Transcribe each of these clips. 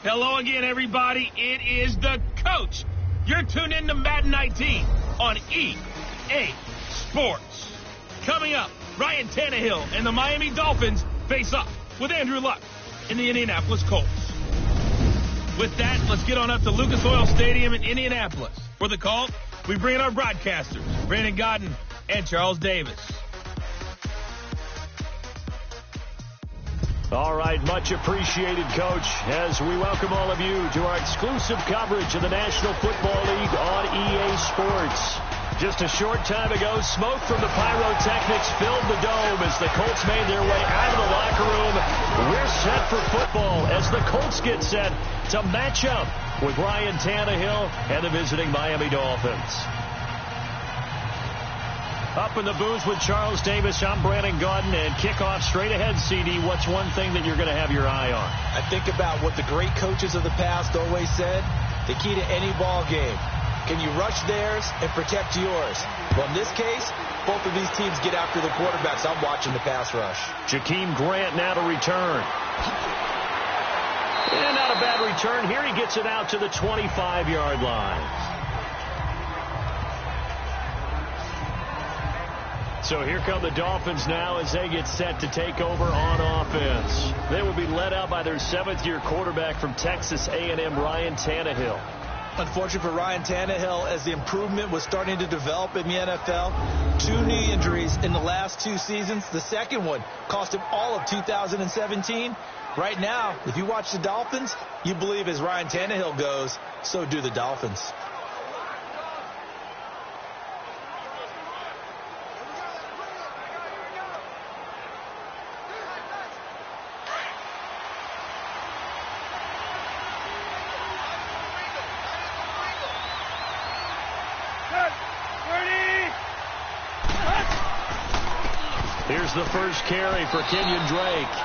Hello again, everybody. It is the coach. You're tuned in to Madden 19 on EA Sports. Coming up, Ryan Tannehill and the Miami Dolphins face off with Andrew Luck in the Indianapolis Colts. With that, let's get on up to Lucas Oil Stadium in Indianapolis. For the call, we bring in our broadcasters, Brandon Godden and Charles Davis. All right, much appreciated, Coach, as we welcome all of you to our exclusive coverage of the National Football League on EA Sports. Just a short time ago, smoke from the pyrotechnics filled the dome as the Colts made their way out of the locker room. We're set for football as the Colts get set to match up with Ryan Tannehill and the visiting Miami Dolphins. Up in the booth with Charles Davis, I'm Brandon Godden, and kickoff straight ahead, CD. What's one thing that you're going to have your eye on? I think about what the great coaches of the past always said, the key to any ball game. Can you rush theirs and protect yours? Well, in this case, both of these teams get after the quarterbacks. I'm watching the pass rush. Jakeem Grant now to return. And not a bad return. Here he gets it out to the 25-yard line. So here come the Dolphins now as they get set to take over on offense. They will be led out by their seventh-year quarterback from Texas A&M, Ryan Tannehill. Unfortunate for Ryan Tannehill, as the improvement was starting to develop in the NFL. 2 knee injuries in the last 2 seasons. The second one cost him all of 2017. Right now, if you watch the Dolphins, you believe as Ryan Tannehill goes, so do the Dolphins. Here's the first carry for Kenyon Drake.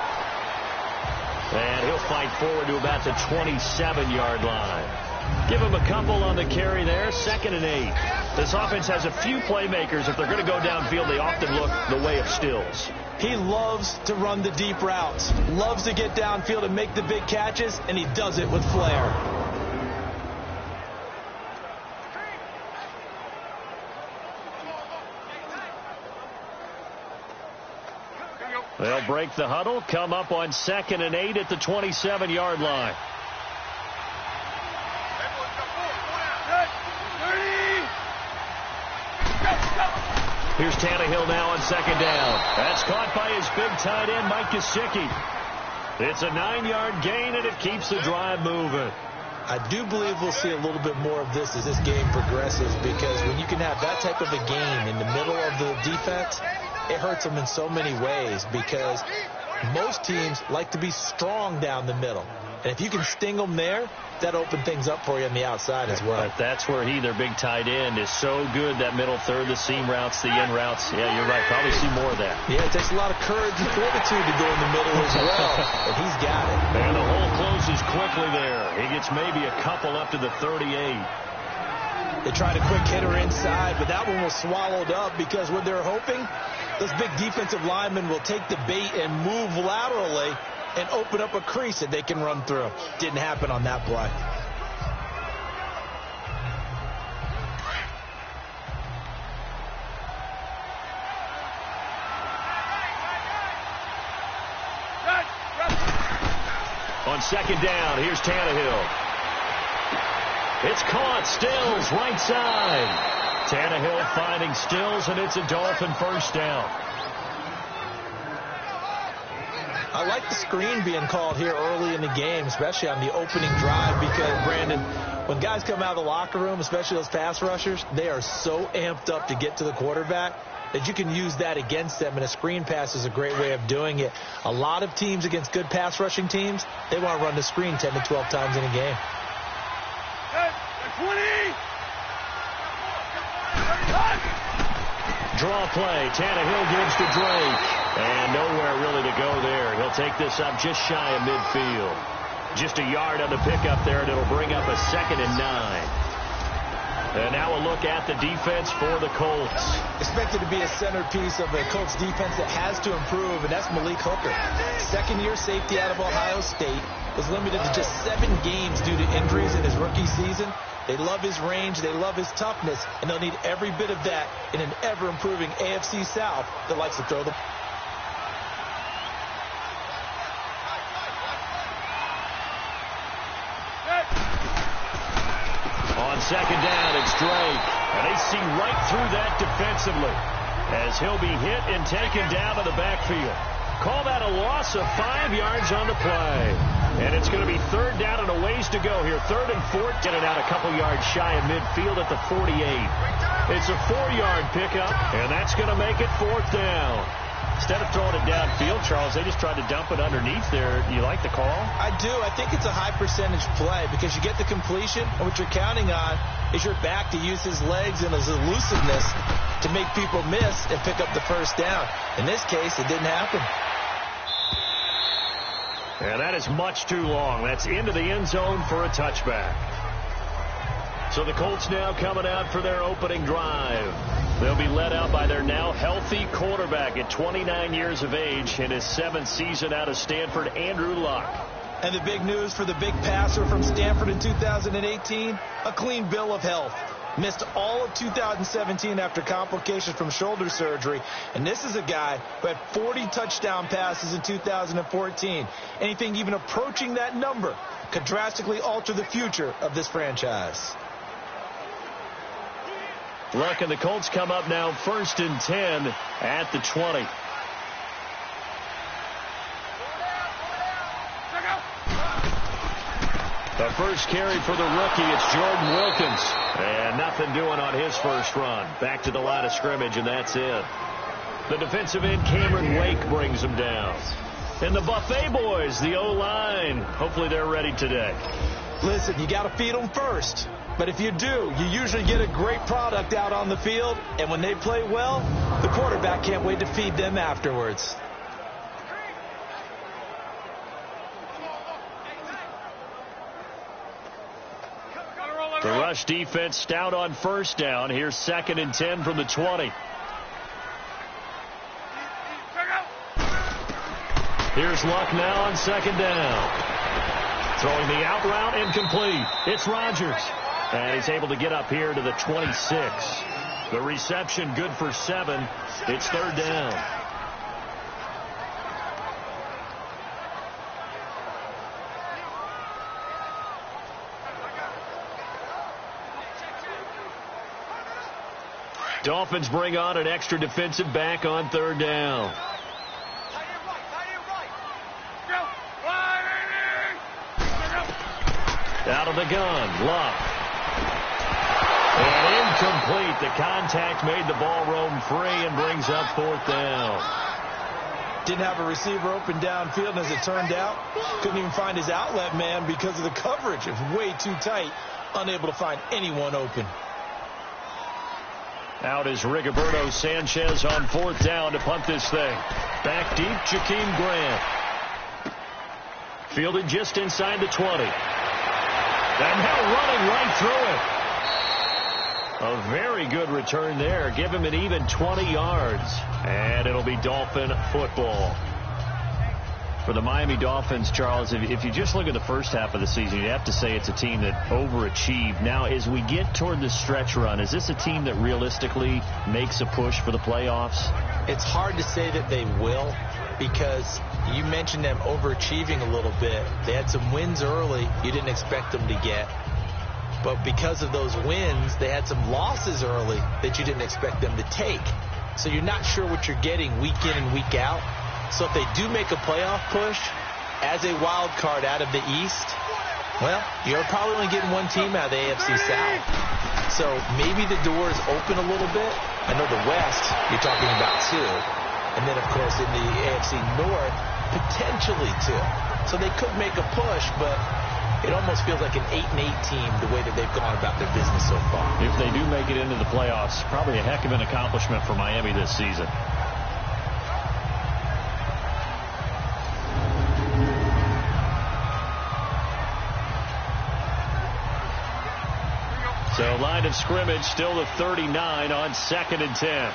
And he'll fight forward to about the 27-yard line. Give him a couple on the carry there. 2nd and 8. This offense has a few playmakers. If they're going to go downfield, they often look the way of Stills. He loves to run the deep routes. Loves to get downfield and make the big catches, and he does it with flair. They'll break the huddle, come up on 2nd and 8 at the 27-yard line. Here's Tannehill now on 2nd down. That's caught by his big tight end, Mike Gesicki. It's a 9-yard gain, and it keeps the drive moving. I do believe we'll see a little bit more of this as this game progresses, because when you can have that type of a game in the middle of the defense, it hurts them in so many ways, because most teams like to be strong down the middle. And if you can sting them there, that opens things up for you on the outside as well. But that's where their big tight end, is so good, that middle third, the seam routes, the in routes. Yeah, you're right. Probably see more of that. Yeah, it takes a lot of courage and fortitude to go in the middle as well. And he's got it. And the hole closes quickly there. He gets maybe a couple up to the 38. They tried a quick hitter inside, but that one was swallowed up, because what they're hoping, those big defensive linemen will take the bait and move laterally and open up a crease that they can run through. Didn't happen on that play. On 2nd down, here's Tannehill. It's caught. Stills, right side. Tannehill finding Stills, and it's a Dolphin first down. I like the screen being called here early in the game, especially on the opening drive, because, Brandon, when guys come out of the locker room, especially those pass rushers, they are so amped up to get to the quarterback that you can use that against them, and a screen pass is a great way of doing it. A lot of teams against good pass rushing teams, they want to run the screen 10 to 12 times in a game. 20! Draw play. Tannehill gives to Drake. And nowhere really to go there. He'll take this up just shy of midfield. Just a yard on the pickup there, and it'll bring up a 2nd and 9. And now a look at the defense for the Colts. Expected to be a centerpiece of a Colts defense that has to improve, and that's Malik Hooker. 2nd-year safety out of Ohio State. was limited to just 7 games due to injuries in his rookie season. They love his range, they love his toughness, and they'll need every bit of that in an ever-improving AFC South that likes to throw the... On second down, it's Drake. And they see right through that defensively as he'll be hit and taken down to the backfield. Call that a loss of 5 yards on the play. And it's going to be third down and a ways to go here. 3rd and 4. Get it out a couple yards shy of midfield at the 48. It's a 4-yard pickup, and that's going to make it 4th down. Instead of throwing it downfield, Charles, they just tried to dump it underneath there. You like the call? I do. I think it's a high percentage play because you get the completion, and what you're counting on is your back to use his legs and his elusiveness to make people miss and pick up the first down. In this case, it didn't happen. And that is much too long. That's into the end zone for a touchback. So the Colts now coming out for their opening drive. They'll be led out by their now healthy quarterback at 29 years of age in his 7th season out of Stanford, Andrew Luck. And the big news for the big passer from Stanford in 2018, a clean bill of health. Missed all of 2017 after complications from shoulder surgery. And this is a guy who had 40 touchdown passes in 2014. Anything even approaching that number could drastically alter the future of this franchise. Luck and the Colts come up now 1st and 10 at the 20. The first carry for the rookie, it's Jordan Wilkins. And nothing doing on his first run. Back to the line of scrimmage, and that's it. The defensive end, Cameron Wake, brings him down. And the Buffet boys, the O-line, hopefully they're ready today. Listen, you got to feed them first. But if you do, you usually get a great product out on the field. And when they play well, the quarterback can't wait to feed them afterwards. The rush defense stout on first down. Here's 2nd and 10 from the 20. Here's Luck now on 2nd down. Throwing the out route, incomplete. It's Rodgers. And he's able to get up here to the 26. The reception good for 7. It's 3rd down. Dolphins bring on an extra defensive back on 3rd down. Out of the gun, Luck. And incomplete. The contact made the ball roam free and brings up 4th down. Didn't have a receiver open downfield, and as it turned out, couldn't even find his outlet man because of the coverage. It was way too tight, unable to find anyone open. Out is Rigoberto Sanchez on 4th down to punt this thing. Back deep, Jakeem Grant. Fielded just inside the 20. And now running right through it. A very good return there. Give him an even 20 yards. And it'll be Dolphin football. For the Miami Dolphins, Charles, if you just look at the first half of the season, you have to say it's a team that overachieved. Now, as we get toward the stretch run, is this a team that realistically makes a push for the playoffs? It's hard to say that they will because you mentioned them overachieving a little bit. They had some wins early you didn't expect them to get. But because of those wins, they had some losses early that you didn't expect them to take. So you're not sure what you're getting week in and week out. So if they do make a playoff push as a wild card out of the East, well, you're probably only getting one team out of the AFC South. So maybe the door is open a little bit. I know the West, you're talking about 2. And then, of course, in the AFC North, potentially 2. So they could make a push, but it almost feels like an 8-8 team the way that they've gone about their business so far. If they do make it into the playoffs, probably a heck of an accomplishment for Miami this season. So line of scrimmage still the 39 on 2nd and 10.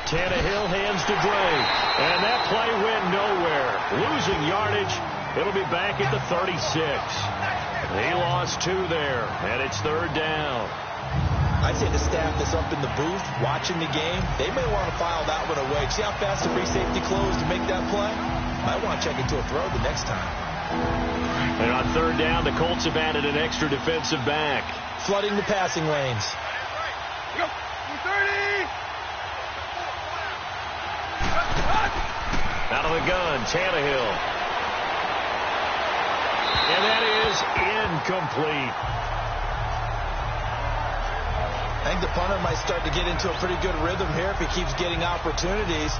Tannehill hands to Drake. And that play went nowhere. Losing yardage. It'll be back at the 36. He lost 2 there, and it's 3rd down. I'd say the staff that's up in the booth watching the game, they may want to file that one away. See how fast the free safety closed to make that play? Might want to check into a throw the next time. And on 3rd down, the Colts have added an extra defensive back. Flooding the passing lanes. Go. 30. Out of the gun, Tannehill. And that is incomplete. I think the punter might start to get into a pretty good rhythm here if he keeps getting opportunities.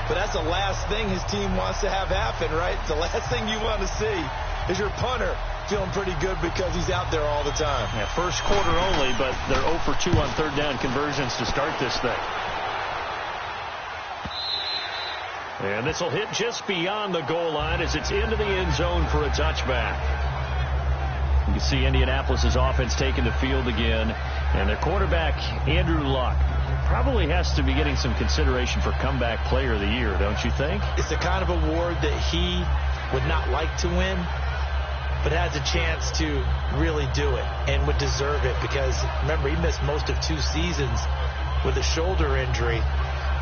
But that's the last thing his team wants to have happen, right? The last thing you want to see is your punter feeling pretty good because he's out there all the time. Yeah, first quarter only, but they're 0 for 2 on 3rd down conversions to start this thing. And this will hit just beyond the goal line as it's into the end zone for a touchback. You can see Indianapolis's offense taking the field again. And their quarterback, Andrew Luck, probably has to be getting some consideration for comeback player of the year, don't you think? It's the kind of award that he would not like to win, but has a chance to really do it and would deserve it because, remember, he missed most of 2 seasons with a shoulder injury,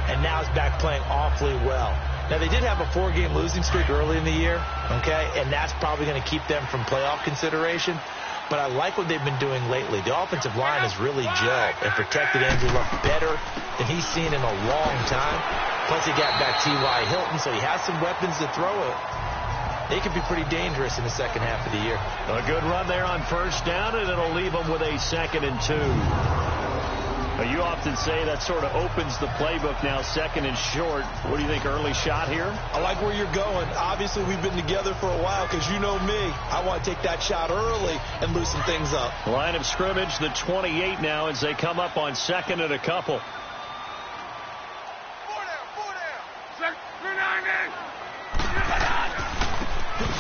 and now he's back playing awfully well. Now, they did have a 4-game losing streak early in the year, okay, and that's probably going to keep them from playoff consideration. But I like what they've been doing lately. The offensive line has really gelled and protected Andrew Luck better than he's seen in a long time. Plus, he got back T.Y. Hilton, so he has some weapons to throw it. They could be pretty dangerous in the second half of the year. A good run there on 1st down, and it'll leave them with a 2nd and 2. Now, you often say that sort of opens the playbook now, 2nd and short. What do you think, early shot here? I like where you're going. Obviously, we've been together for a while because you know me. I want to take that shot early and loosen things up. Line of scrimmage, the 28 now as they come up on 2nd and a couple. 4 down. 2 9 in.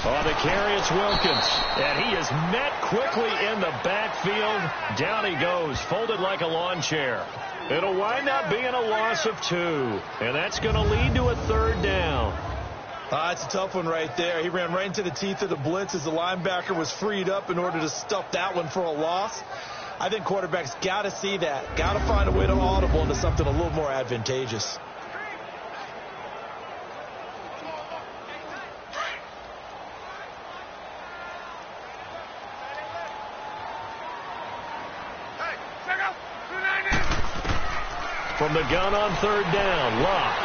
On the carry, it's Wilkins. And he is met quickly in the backfield. Down he goes, folded like a lawn chair. It'll wind up being a loss of 2. And that's going to lead to a 3rd down. It's a tough one right there. He ran right into the teeth of the blitz as the linebacker was freed up in order to stuff that one for a loss. I think quarterbacks got to see that. Got to find a way to audible into something a little more advantageous. From the gun on 3rd down, Locke.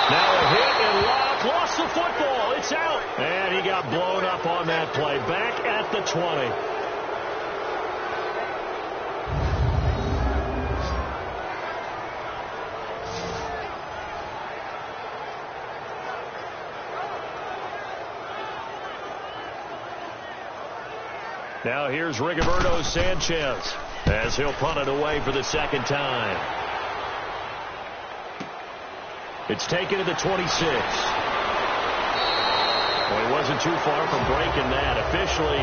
Now a hit, and Locke lost the football. It's out. And he got blown up on that play. Back at the 20. Now here's Rigoberto Sanchez as he'll punt it away for the 2nd time. It's taken to the 26. Well, he wasn't too far from breaking that. Officially,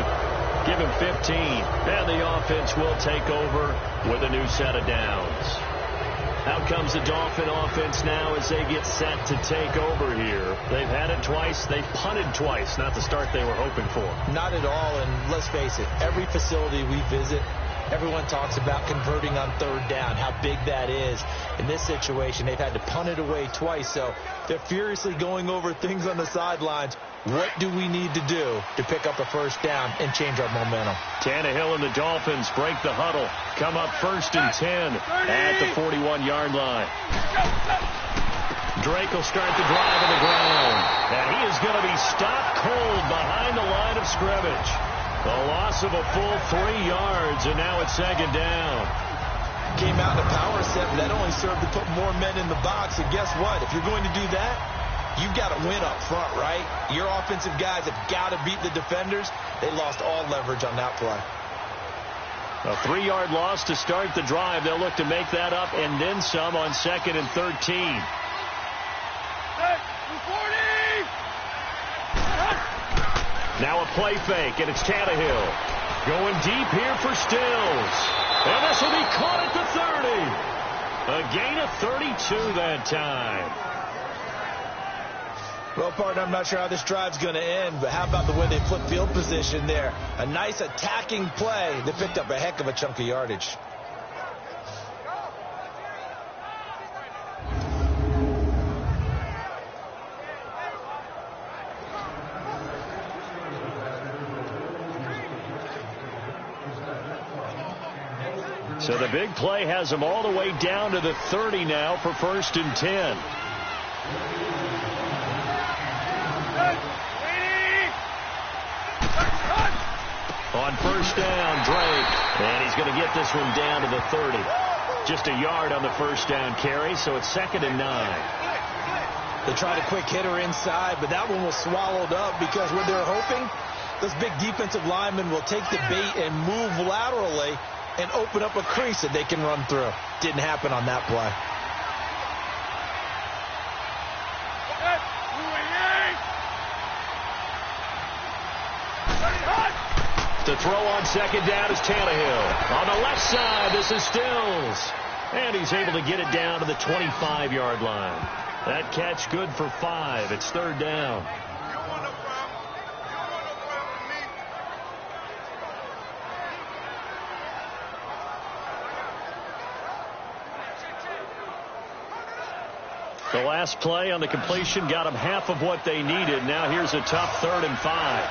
give him 15. And the offense will take over with a new set of downs. Out comes the Dolphin offense now as they get set to take over here. They've had it twice. They've punted twice. Not the start they were hoping for. Not at all, and let's face it, every facility we visit, everyone talks about converting on 3rd down, how big that is. In this situation, they've had to punt it away twice, so they're furiously going over things on the sidelines. What do we need to do to pick up a 1st down and change our momentum? Tannehill and the Dolphins break the huddle. Come up 1st and 10 at the 41-yard line. Drake will start the drive on the ground. And he is going to be stopped cold behind the line of scrimmage. The loss of a full 3 yards, and now it's 2nd down. Came out in a power set, and that only served to put more men in the box. And guess what? If you're going to do that, you've got to win up front, right? Your offensive guys have got to beat the defenders. They lost all leverage on that play. A 3-yard loss to start the drive. They'll look to make that up and then some on 2nd and 13. Now a play fake, and it's Tannehill. Going deep here for Stills. And this will be caught at the 30. A gain of 32 that time. Well, partner, I'm not sure how this drive's going to end, but how about the way they flip field position there? A nice attacking play. They picked up a heck of a chunk of yardage. So the big play has them all the way down to the 30 now for 1st and 10. On 1st down, Drake. And he's going to get this one down to the 30. Just a yard on the 1st down carry, so it's 2nd and 9. They tried a quick hitter inside, but that one was swallowed up because what they're hoping, those big defensive linemen will take the bait and move laterally and open up a crease that they can run through. Didn't happen on that play. To throw on 2nd down is Tannehill. On the left side, this is Stills. And he's able to get it down to the 25-yard line. That catch good for 5. It's 3rd down. The last play on the completion got them half of what they needed. Now here's a tough 3rd and 5.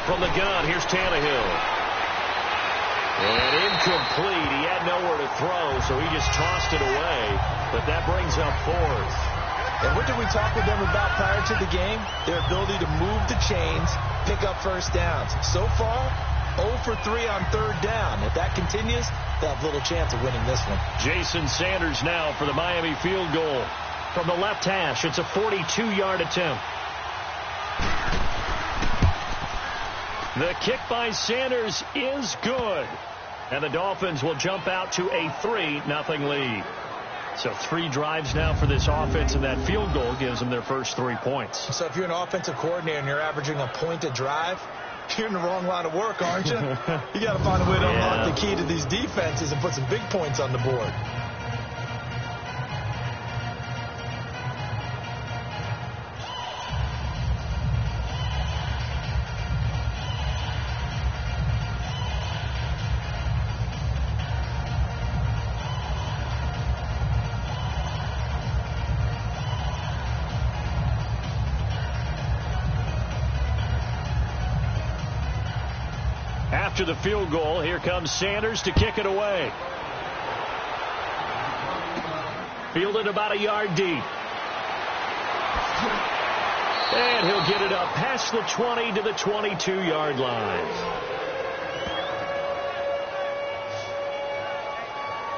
From the gun, here's Tannehill. And incomplete. He had nowhere to throw, so he just tossed it away. But that brings up 4th. And what did we talk with them about prior to the game? Their ability to move the chains, pick up 1st downs. So far, 0 for 3 on 3rd down. If that continues, they'll have little chance of winning this one. Jason Sanders now for the Miami field goal. From the left hash, it's a 42-yard attempt. The kick by Sanders is good. And the Dolphins will jump out to a 3-0 lead. So 3 drives now for this offense, and that field goal gives them their first 3 points. So if you're an offensive coordinator and you're averaging a point a drive, you're in the wrong line of work, aren't you? You got to find a way to unlock the key to these defenses and put some big points on the board. After the field goal, here comes Sanders to kick it away. Fielded about a yard deep. And he'll get it up past the 20 to the 22-yard line.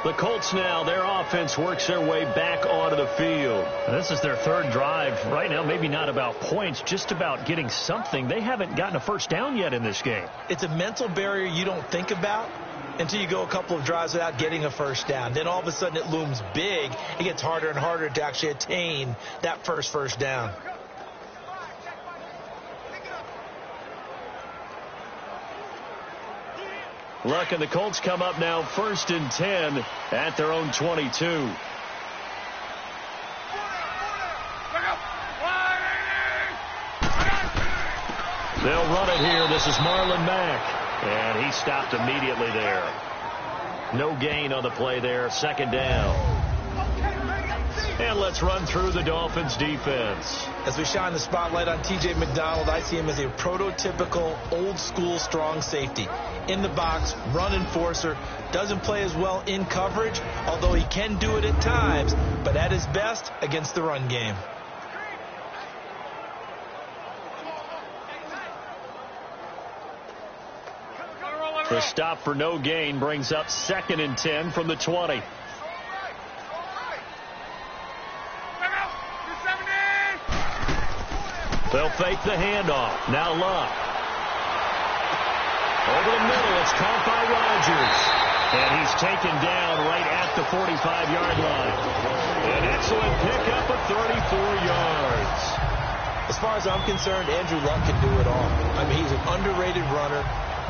The Colts now, their offense works their way back onto the field. And this is their 3rd drive. Right now, maybe not about points, just about getting something. They haven't gotten a 1st down yet in this game. It's a mental barrier you don't think about until you go a couple of drives without getting a 1st down. Then all of a sudden it looms big. It gets harder and harder to actually attain that first down. Luck, and the Colts come up now 1st and 10 at their own 22. They'll run it here. This is Marlon Mack. And he stopped immediately there. No gain on the play there. 2nd down. And let's run through the Dolphins defense. As we shine the spotlight on T.J. McDonald, I see him as a prototypical old-school strong safety. In the box, run enforcer, doesn't play as well in coverage, although he can do it at times, but at his best against the run game. The stop for no gain brings up 2nd and 10 from the 20. They'll fake the handoff. Now Luck. Over the middle, it's caught by Rodgers. And he's taken down right at the 45-yard line. An excellent pickup of 34 yards. As far as I'm concerned, Andrew Luck can do it all. I mean, he's an underrated runner.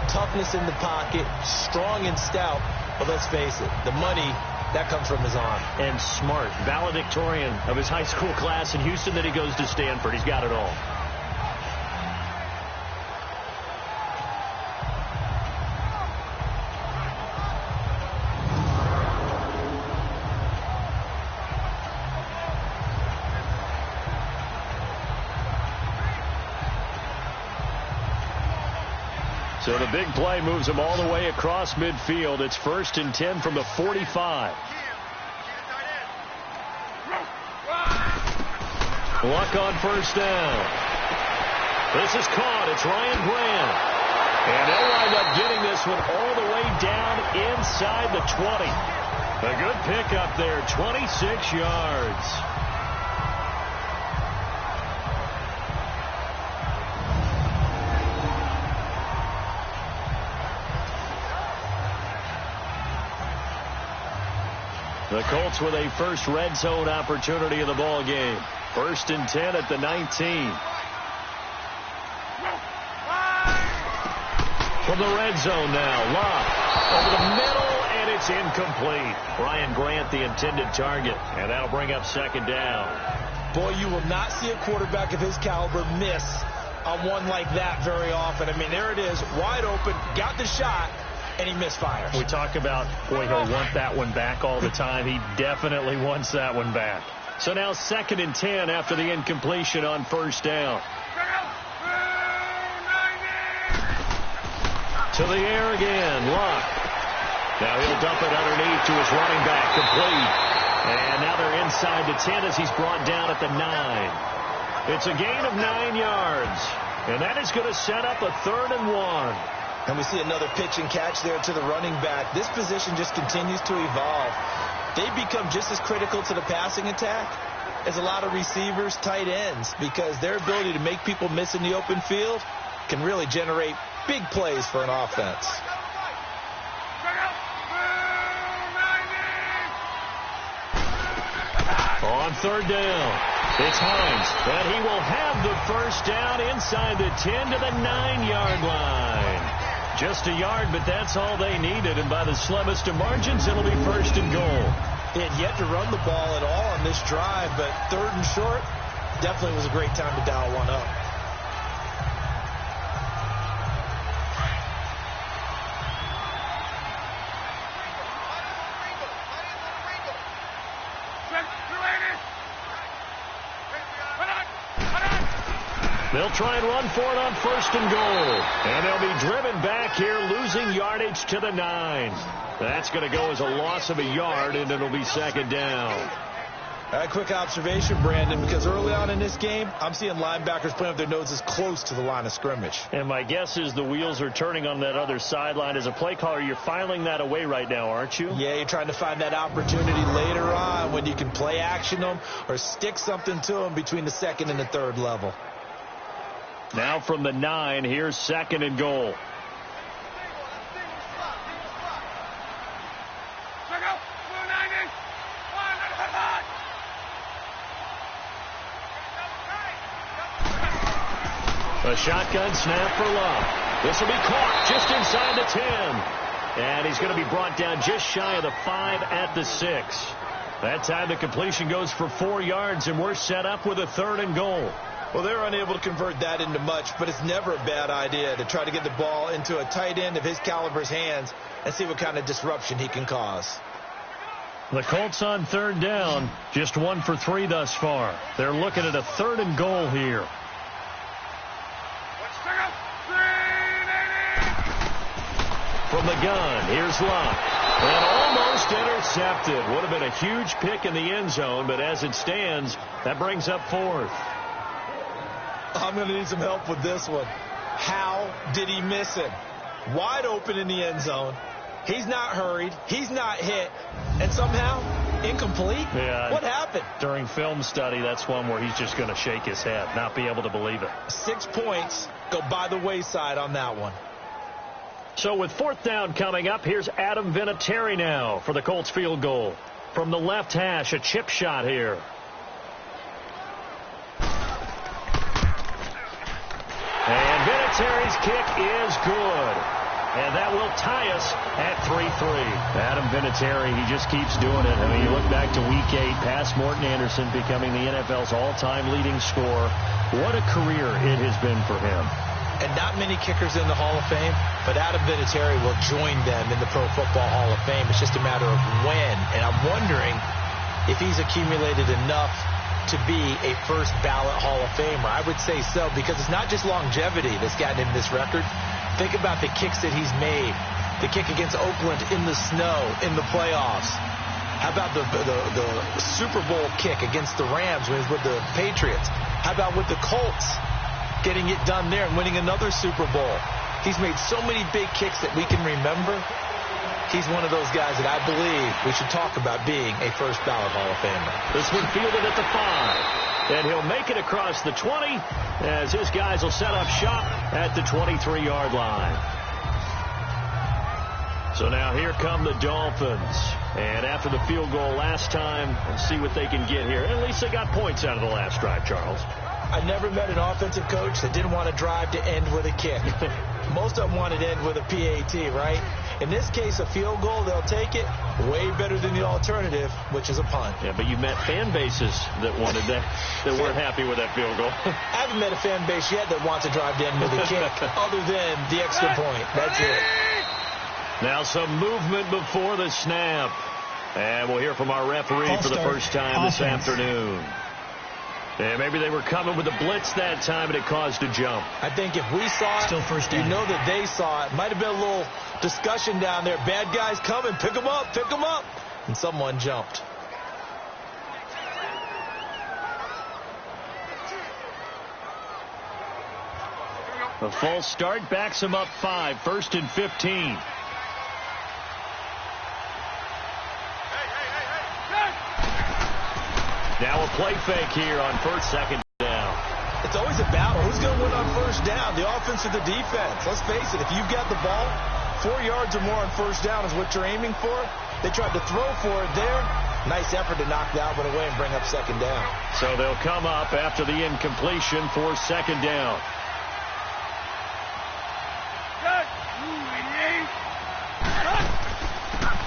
toughness in the pocket, strong and stout. But let's face it, the money, that comes from his arm. And smart, valedictorian of his high school class in Houston, then he goes to Stanford. He's got it all. So the big play moves him all the way across midfield. It's 1st and 10 from the 45. Luck on first down. This is caught. It's Ryan Grant. And they'll wind up getting this one all the way down inside the 20. A good pickup there, 26 yards. The Colts with a first red zone opportunity in the ball game. 1st and 10 at the 19. From the red zone now, Locke over the middle, and it's incomplete. Ryan Grant, the intended target, and that'll bring up 2nd down. Boy, you will not see a quarterback of his caliber miss on one like that very often. I mean, there it is, wide open, got the shot, and he misfires. We talk about, boy, he'll want that one back all the time. He definitely wants that one back. So now 2nd and 10 after the incompletion on first down. To the air again, Luck. Now he'll dump it underneath to his running back, complete. And now they're inside the 10 as he's brought down at the 9. It's a gain of 9 yards. And that is going to set up a 3rd and 1. And we see another pitch and catch there to the running back. This position just continues to evolve. They become just as critical to the passing attack as a lot of receivers, tight ends, because their ability to make people miss in the open field can really generate big plays for an offense. On 3rd down, it's Hines, and he will have the first down inside the 10 to the 9-yard line. Just a yard, but that's all they needed, and by the slimmest of margins, it'll be 1st and goal. They had yet to run the ball at all on this drive, but 3rd and short definitely was a great time to dial one up. They'll try and run for it on 1st and goal. And they'll be driven back here, losing yardage to the 9. That's going to go as a loss of a yard, and it'll be 2nd down. A quick observation, Brandon, because early on in this game, I'm seeing linebackers playing with their noses close to the line of scrimmage. And my guess is the wheels are turning on that other sideline. As a play caller, you're filing that away right now, aren't you? Yeah, you're trying to find that opportunity later on when you can play action them or stick something to them between the 2nd and the 3rd level. Now from the 9, here's 2nd and goal. A shotgun snap for Love. This will be caught just inside the 10. And he's going to be brought down just shy of the 5 at the 6. That time the completion goes for 4 yards, and we're set up with a 3rd and goal. Well, they're unable to convert that into much, but it's never a bad idea to try to get the ball into a tight end of his caliber's hands and see what kind of disruption he can cause. The Colts on 3rd down, just 1 for 3 thus far. They're looking at a 3rd and goal here. From the gun, here's Locke. And almost intercepted. Would have been a huge pick in the end zone, but as it stands, that brings up 4th. I'm going to need some help with this one. How did he miss him? Wide open in the end zone. He's not hurried. He's not hit. And somehow, incomplete? Yeah. What happened? During film study, that's one where he's just going to shake his head, not be able to believe it. 6 points go by the wayside on that one. So with 4th down coming up, here's Adam Vinatieri now for the Colts field goal. From the left hash, a chip shot here. And Vinatieri's kick is good. and that will tie us at 3-3. Adam Vinatieri, he just keeps doing it. I mean, you look back to Week 8, past Morton Anderson becoming the NFL's all-time leading scorer. What a career it has been for him. And not many kickers in the Hall of Fame, but Adam Vinatieri will join them in the Pro Football Hall of Fame. It's just a matter of when, and I'm wondering if he's accumulated enough to be a first ballot Hall of Famer. I would say so, because it's not just longevity that's gotten him this record. Think about the kicks that he's made. The kick against Oakland in the snow in the playoffs. How about the Super Bowl kick against the Rams when he was with the Patriots? How about with the Colts, getting it done there and winning another Super Bowl? He's made so many big kicks that we can remember. He's one of those guys that I believe we should talk about being a first ballot Hall of Famer. This one fielded at the 5. And he'll make it across the 20 as his guys will set up shop at the 23-yard line. So now here come the Dolphins. And after the field goal last time, let's see what they can get here. At least they got points out of the last drive, Charles. I never met an offensive coach that didn't want to drive to end with a kick. Most of them wanted to end with a PAT, right? In this case, a field goal, they'll take it. Way better than the alternative, which is a punt. Yeah, but you met fan bases that wanted that weren't happy with that field goal. I haven't met a fan base yet that wants to drive to end with a kick other than the extra point. That's it. Now some movement before the snap. And we'll hear from our referee for the first time this afternoon. And maybe they were coming with a blitz that time, and it caused a jump. I think if we saw it, still first down. You know that they saw it. Might have been a little discussion down there. Bad guys coming. Pick them up. Pick them up. And someone jumped. A false start backs him up 5. 1st and 15. Now a play fake here on 2nd down. It's always a battle. Who's going to win on 1st down? The offense or the defense? Let's face it. If you've got the ball, 4 yards or more on 1st down is what you're aiming for. They tried to throw for it there. Nice effort to knock that one away and bring up 2nd down. So they'll come up after the incompletion for 2nd down.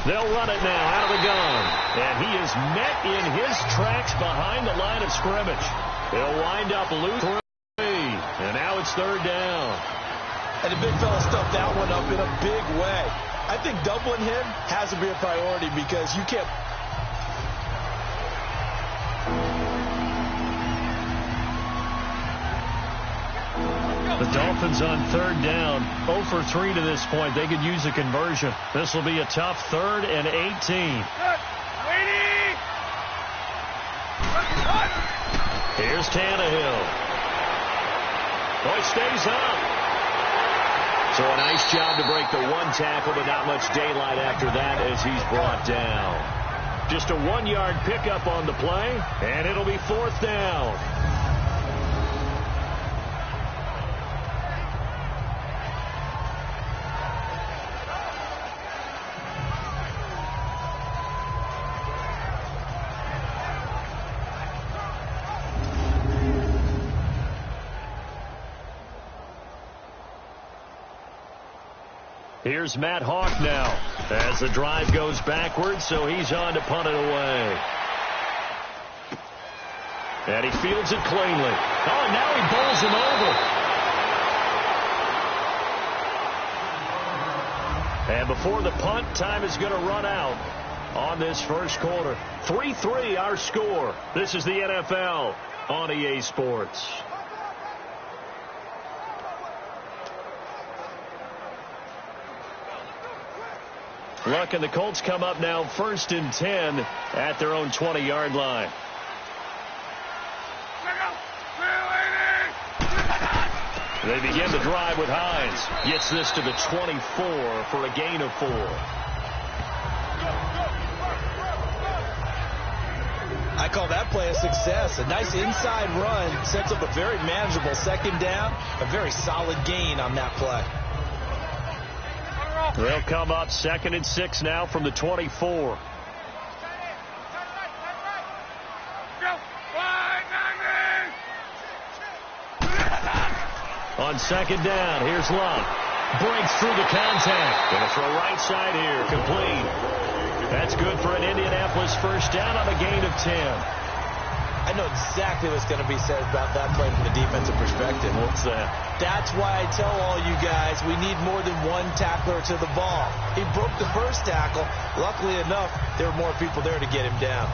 They'll run it now out of the gun. And he is met in his tracks behind the line of scrimmage. He'll wind up loose 3. And now it's 3rd down. And the big fella stuffed that one up in a big way. I think doubling him has to be a priority because you can't. The Dolphins on 3rd down, 0 for 3 to this point. They could use a conversion. This will be a tough 3rd and 18. Here's Tannehill. Boy, stays up. So a nice job to break the 1 tackle, but not much daylight after that as he's brought down. Just a 1-yard pickup on the play, and it'll be 4th down. Here's Matt Hawk now as the drive goes backwards, so he's on to punt it away. And he fields it cleanly. Oh, and now he bowls him over. And before the punt, time is going to run out on this first quarter. 3-3 our score. This is the NFL on EA Sports. Luck and the Colts come up now 1st and 10 at their own 20-yard line. They begin the drive with Hines. Gets this to the 24 for a gain of 4. I call that play a success. A nice inside run sets up a very manageable 2nd down. A very solid gain on that play. They'll come up 2nd and 6 now from the 24. On 2nd down, here's Love. Breaks through the contact. Going to throw right side here. Complete. That's good for an Indianapolis first down on a gain of 10. I know exactly what's going to be said about that play from the defensive perspective. What's that? That's why I tell all you guys we need more than one tackler to the ball. He broke the first tackle. Luckily enough, there were more people there to get him down.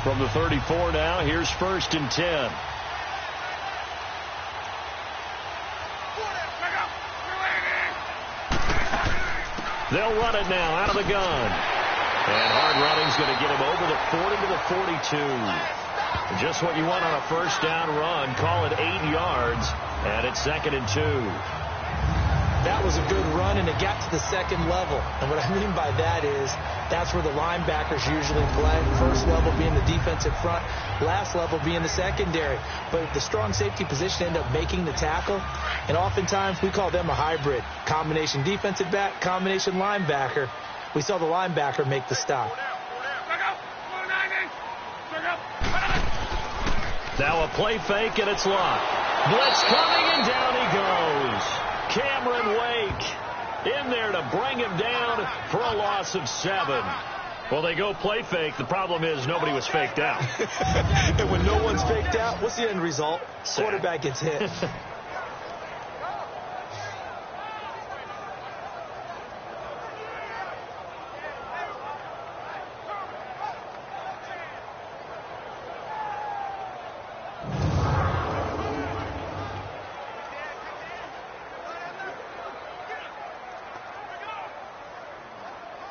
From the 34 now, here's 1st and 10. They'll run it now out of the gun. And hard running's going to get him over the 40 to the 42. Just what you want on a first down run. Call it 8 yards. And it's 2nd and 2. That was a good run, and it got to the second level. And what I mean by that is that's where the linebackers usually play. First level being the defensive front, last level being the secondary. But the strong safety position ended up making the tackle, and oftentimes we call them a hybrid. Combination defensive back, combination linebacker. We saw the linebacker make the stop. Now a play fake, and it's locked. Blitz coming, and down he goes. Cameron Wake in there to bring him down for a loss of 7. Well, they go play fake. The problem is nobody was faked out. And when no one's faked out, what's the end result? Sack. Quarterback gets hit.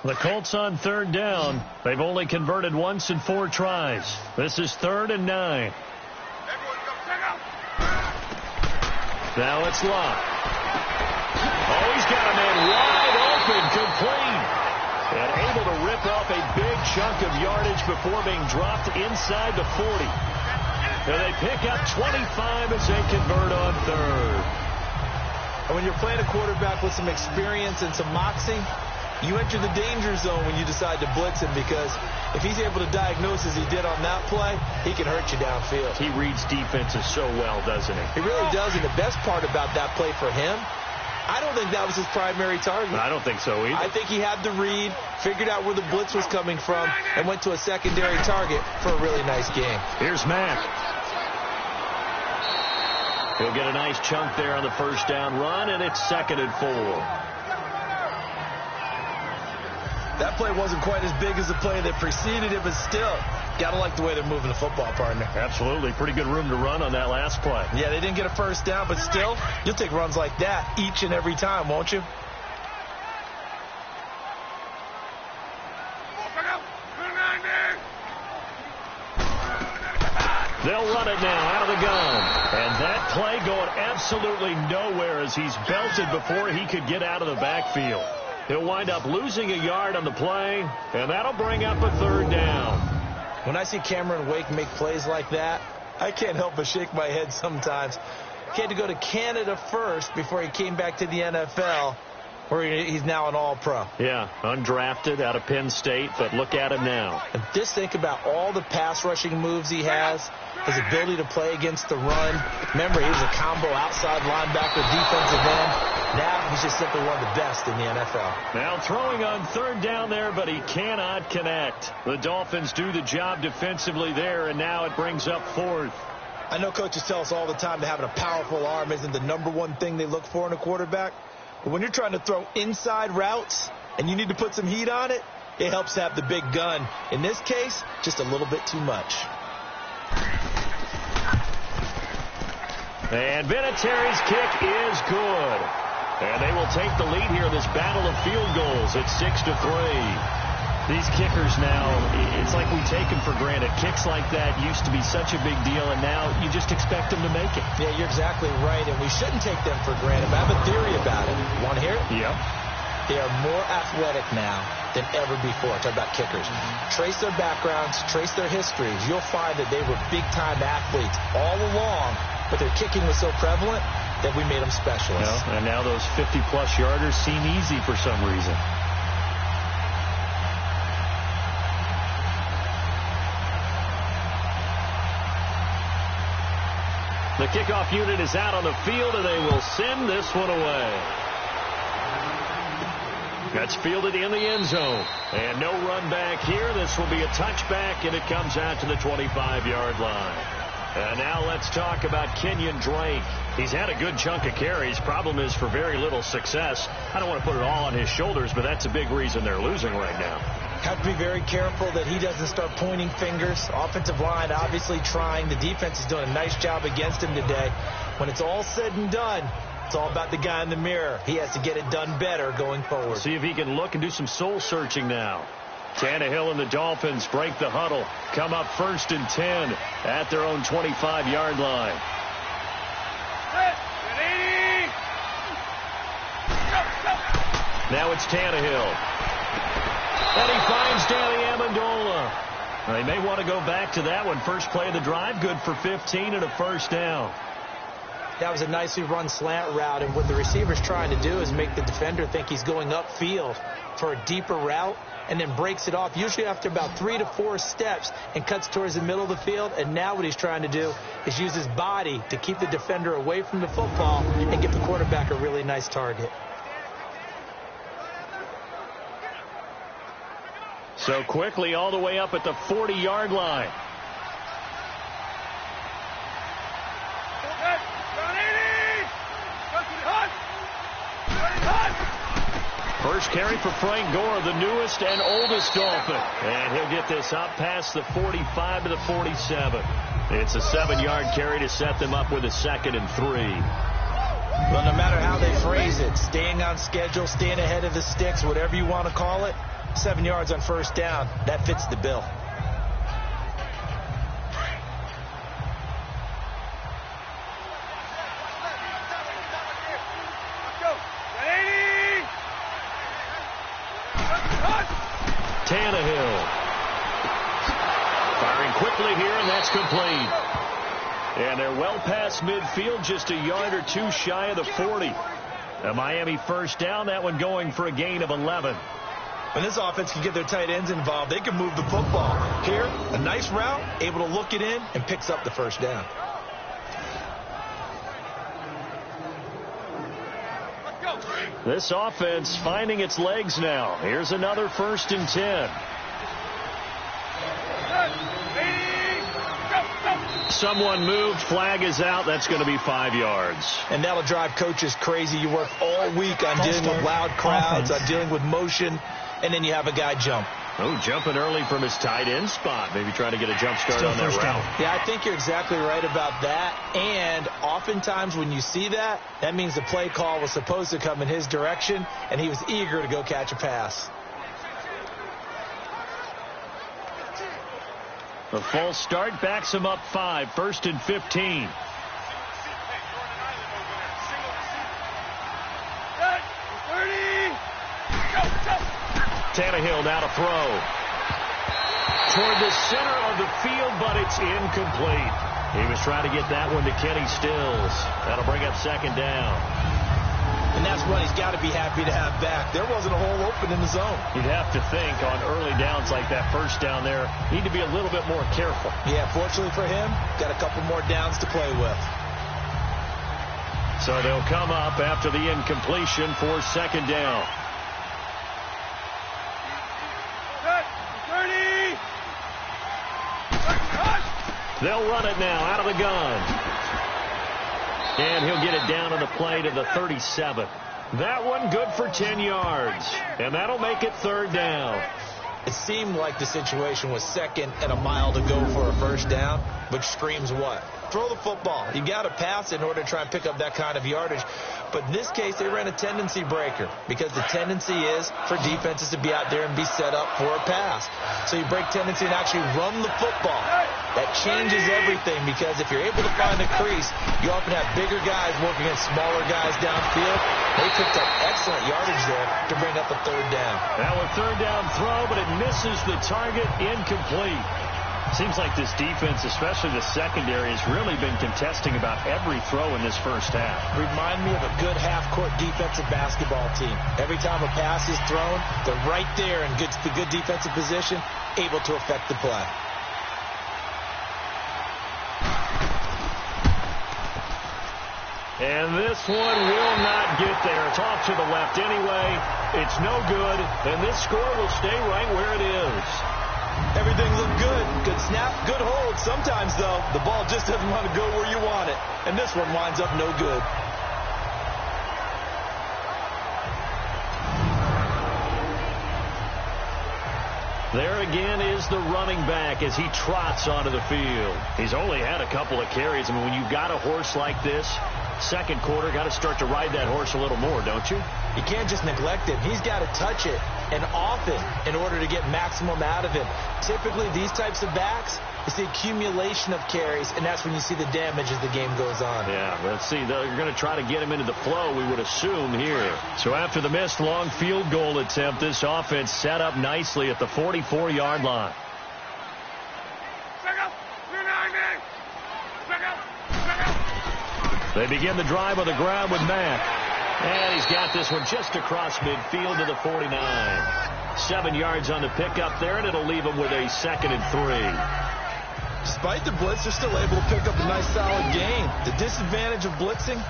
The Colts on 3rd down. They've only converted once in 4 tries. This is 3rd and 9. Now it's locked. Oh, he's got a man wide open, complete. And able to rip off a big chunk of yardage before being dropped inside the 40. And they pick up 25 as they convert on 3rd. And when you're playing a quarterback with some experience and some moxie, you enter the danger zone when you decide to blitz him, because if he's able to diagnose as he did on that play, he can hurt you downfield. He reads defenses so well, doesn't he? He really does, and the best part about that play for him, I don't think that was his primary target. I don't think so either. I think he had the read, figured out where the blitz was coming from, and went to a secondary target for a really nice game. Here's Mack. He'll get a nice chunk there on the first down run, and it's 2nd and 4. That play wasn't quite as big as the play that preceded it, but still, got to like the way they're moving the football, partner. Absolutely. Pretty good room to run on that last play. Yeah, they didn't get a first down, but still, you'll take runs like that each and every time, won't you? They'll run it now out of the gun. And that play going absolutely nowhere as he's belted before he could get out of the backfield. He'll wind up losing a yard on the play, and that'll bring up a 3rd down. When I see Cameron Wake make plays like that, I can't help but shake my head sometimes. He had to go to Canada first before he came back to the NFL, where he's now an all-pro. Yeah, undrafted out of Penn State, but look at him now. And just think about all the pass-rushing moves he has, his ability to play against the run. Remember, he was a combo outside linebacker, defensive end. Now he's just simply one of the best in the NFL. Now throwing on 3rd down there, but he cannot connect. The Dolphins do the job defensively there, and now it brings up 4th. I know coaches tell us all the time that having a powerful arm isn't the #1 thing they look for in a quarterback. But when you're trying to throw inside routes and you need to put some heat on it, it helps to have the big gun. In this case, just a little bit too much. And Vinatieri's kick is good. And they will take the lead here in this battle of field goals at 6-3. These kickers now, it's like we take them for granted. Kicks like that used to be such a big deal, and now you just expect them to make it. Yeah, you're exactly right, and we shouldn't take them for granted. But I have a theory about it. Want to hear it? Yep. They are more athletic now than ever before. Talk about kickers. Trace their backgrounds, trace their histories. You'll find that they were big-time athletes all along, but their kicking was so prevalent that we made them specialists. Well, and now those 50-plus yarders seem easy for some reason. The kickoff unit is out on the field, and they will send this one away. That's fielded in the end zone. And no run back here. This will be a touchback, and it comes out to the 25-yard line. And now let's talk about Kenyon Drake. He's had a good chunk of carries. Problem is for very little success. I don't want to put it all on his shoulders, but that's a big reason they're losing right now. Have to be very careful that he doesn't start pointing fingers. Offensive line obviously trying. The defense is doing a nice job against him today. When it's all said and done, it's all about the guy in the mirror. He has to get it done better going forward. See if he can look and do some soul searching now. Tannehill and the Dolphins break the huddle. Come up 1st and 10 at their own 25-yard line. Now it's Tannehill. And he finds Danny Amendola. They may want to go back to that one. First play of the drive, good for 15 and a first down. That was a nicely run slant route, and what the receiver's trying to do is make the defender think he's going upfield for a deeper route, and then breaks it off, usually after about 3 to 4 steps, and cuts towards the middle of the field. And now what he's trying to do is use his body to keep the defender away from the football and give the quarterback a really nice target. So quickly all the way up at the 40-yard line. First carry for Frank Gore, the newest and oldest Dolphin. And he'll get this up past the 45 to the 47. It's a 7-yard carry to set them up with a 2nd and 3. Well, no matter how they phrase it, staying on schedule, staying ahead of the sticks, whatever you want to call it, 7 yards on first down, that fits the bill. Tannehill firing quickly here, and that's complete. And they're well past midfield, just a yard or two shy of the 40. A Miami first down, that one going for a gain of 11. When this offense can get their tight ends involved, they can move the football. Here, a nice route, able to look it in, and picks up the first down. This offense finding its legs now. Here's another 1st and 10. Someone moved. Flag is out. That's going to be 5 yards. And that'll drive coaches crazy. You work all week on dealing with loud crowds, on dealing with motion, and then you have a guy jump. Oh, jumping early from his tight end spot. Maybe trying to get a jump start on that route. Yeah, I think you're exactly right about that. And oftentimes when you see that, that means the play call was supposed to come in his direction, and he was eager to go catch a pass. The false start backs him up 5, 1st and 15. Tannehill now to throw. Toward the center of the field, but it's incomplete. He was trying to get that one to Kenny Stills. That'll bring up 2nd down. And that's what he's got to be happy to have back. There wasn't a hole open in the zone. You'd have to think on early downs like that first down there, need to be a little bit more careful. Yeah, fortunately for him, got a couple more downs to play with. So they'll come up after the incompletion for 2nd down. They'll run it now out of the gun. And he'll get it down on the play to the 37. That one good for 10 yards. And that'll make it 3rd down. It seemed like the situation was 2nd and a mile to go for a first down, which screams what? Throw the football. You got to pass in order to try and pick up that kind of yardage. But in this case, they ran a tendency breaker because the tendency is for defenses to be out there and be set up for a pass. So you break tendency and actually run the football. That changes everything because if you're able to find a crease, you often have bigger guys working against smaller guys downfield. They picked up excellent yardage there to bring up a 3rd down. Now a 3rd down throw, but it misses the target, incomplete. Seems like this defense, especially the secondary, has really been contesting about every throw in this first half. Remind me of a good half-court defensive basketball team. Every time a pass is thrown, they're right there in the good defensive position, able to affect the play. And this one will not get there. It's off to the left anyway. It's no good, and this score will stay right where it is. Everything looked good. Good snap, good hold. Sometimes, though, the ball just doesn't want to go where you want it. And this one winds up no good. There again is the running back as he trots onto the field. He's only had a couple of carries. I mean, when you've got a horse like this, second quarter, got to start to ride that horse a little more, don't you? You can't just neglect him. He's got to touch it, and often, in order to get maximum out of him. Typically, these types of backs, it's the accumulation of carries, and that's when you see the damage as the game goes on. Yeah, let's see. They're going to try to get him into the flow, we would assume, here. So after the missed long field goal attempt, this offense set up nicely at the 44-yard line. They begin the drive on the ground with Mack. And he's got this one just across midfield to the 49. 7 yards on the pickup there, and it'll leave him with a 2nd and 3. Despite the blitz, they're still able to pick up a nice solid gain. The disadvantage of blitzing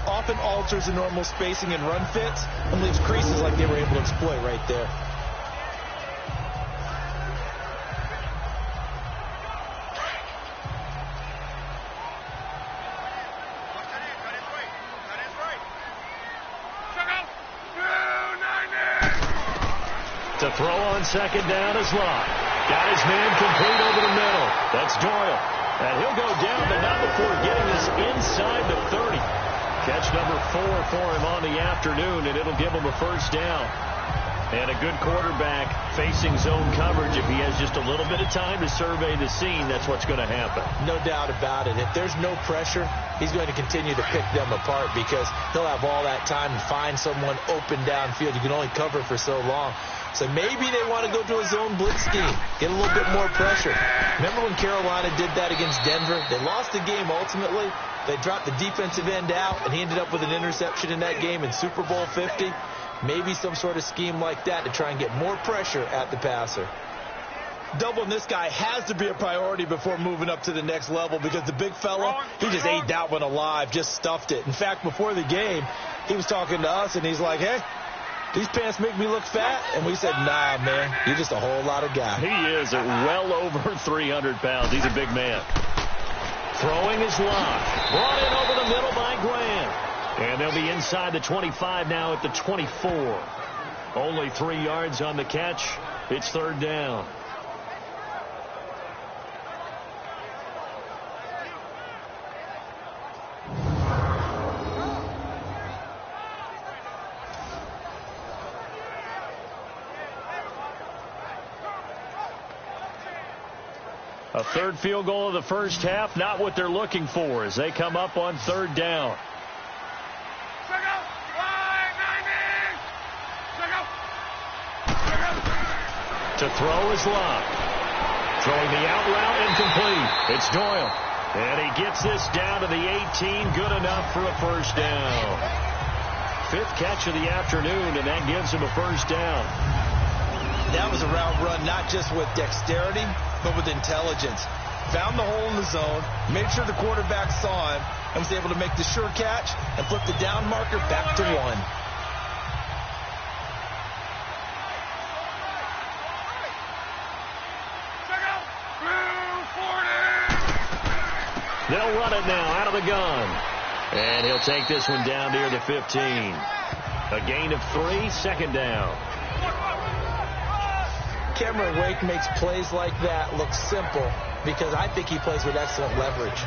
often alters the normal spacing and run fits and leaves creases like they were able to exploit right there. To throw on second down is Locke. Got his man complete over the middle. That's Doyle. And he'll go down, but not before getting this inside the 30. Catch number 4 for him on the afternoon, and it'll give him a first down. And a good quarterback facing zone coverage. If he has just a little bit of time to survey the scene, that's what's going to happen. No doubt about it. If there's no pressure, he's going to continue to pick them apart because he'll have all that time to find someone open downfield. You can only cover for so long. So maybe they want to go to a zone blitz scheme, get a little bit more pressure. Remember when Carolina did that against Denver? They lost the game ultimately. They dropped the defensive end out, and he ended up with an interception in that game in Super Bowl 50. Maybe some sort of scheme like that to try and get more pressure at the passer. Doubling this guy has to be a priority before moving up to the next level because the big fella, he just ate that one alive, just stuffed it. In fact, before the game, he was talking to us, and he's like, hey, these pants make me look fat? And we said, nah, man, you're just a whole lot of guy. He is at well over 300 pounds. He's a big man. Throwing is Locke. Brought in over the middle by Graham. And they'll be inside the 25 now at the 24. Only 3 yards on the catch. It's third down. A third field goal of the first half, not what they're looking for as they come up on third down. To throw is Locke. Throwing the out route incomplete. It's Doyle. And he gets this down to the 18. Good enough for a first down. 5th catch of the afternoon, and that gives him a first down. That was a route run not just with dexterity, but with intelligence. Found the hole in the zone, made sure the quarterback saw him, and was able to make the sure catch and flip the down marker back to 1. They'll run it now out of the gun. And he'll take this one down near the 15. A gain of 3, second down. Cameron Wake makes plays like that look simple because I think he plays with excellent leverage.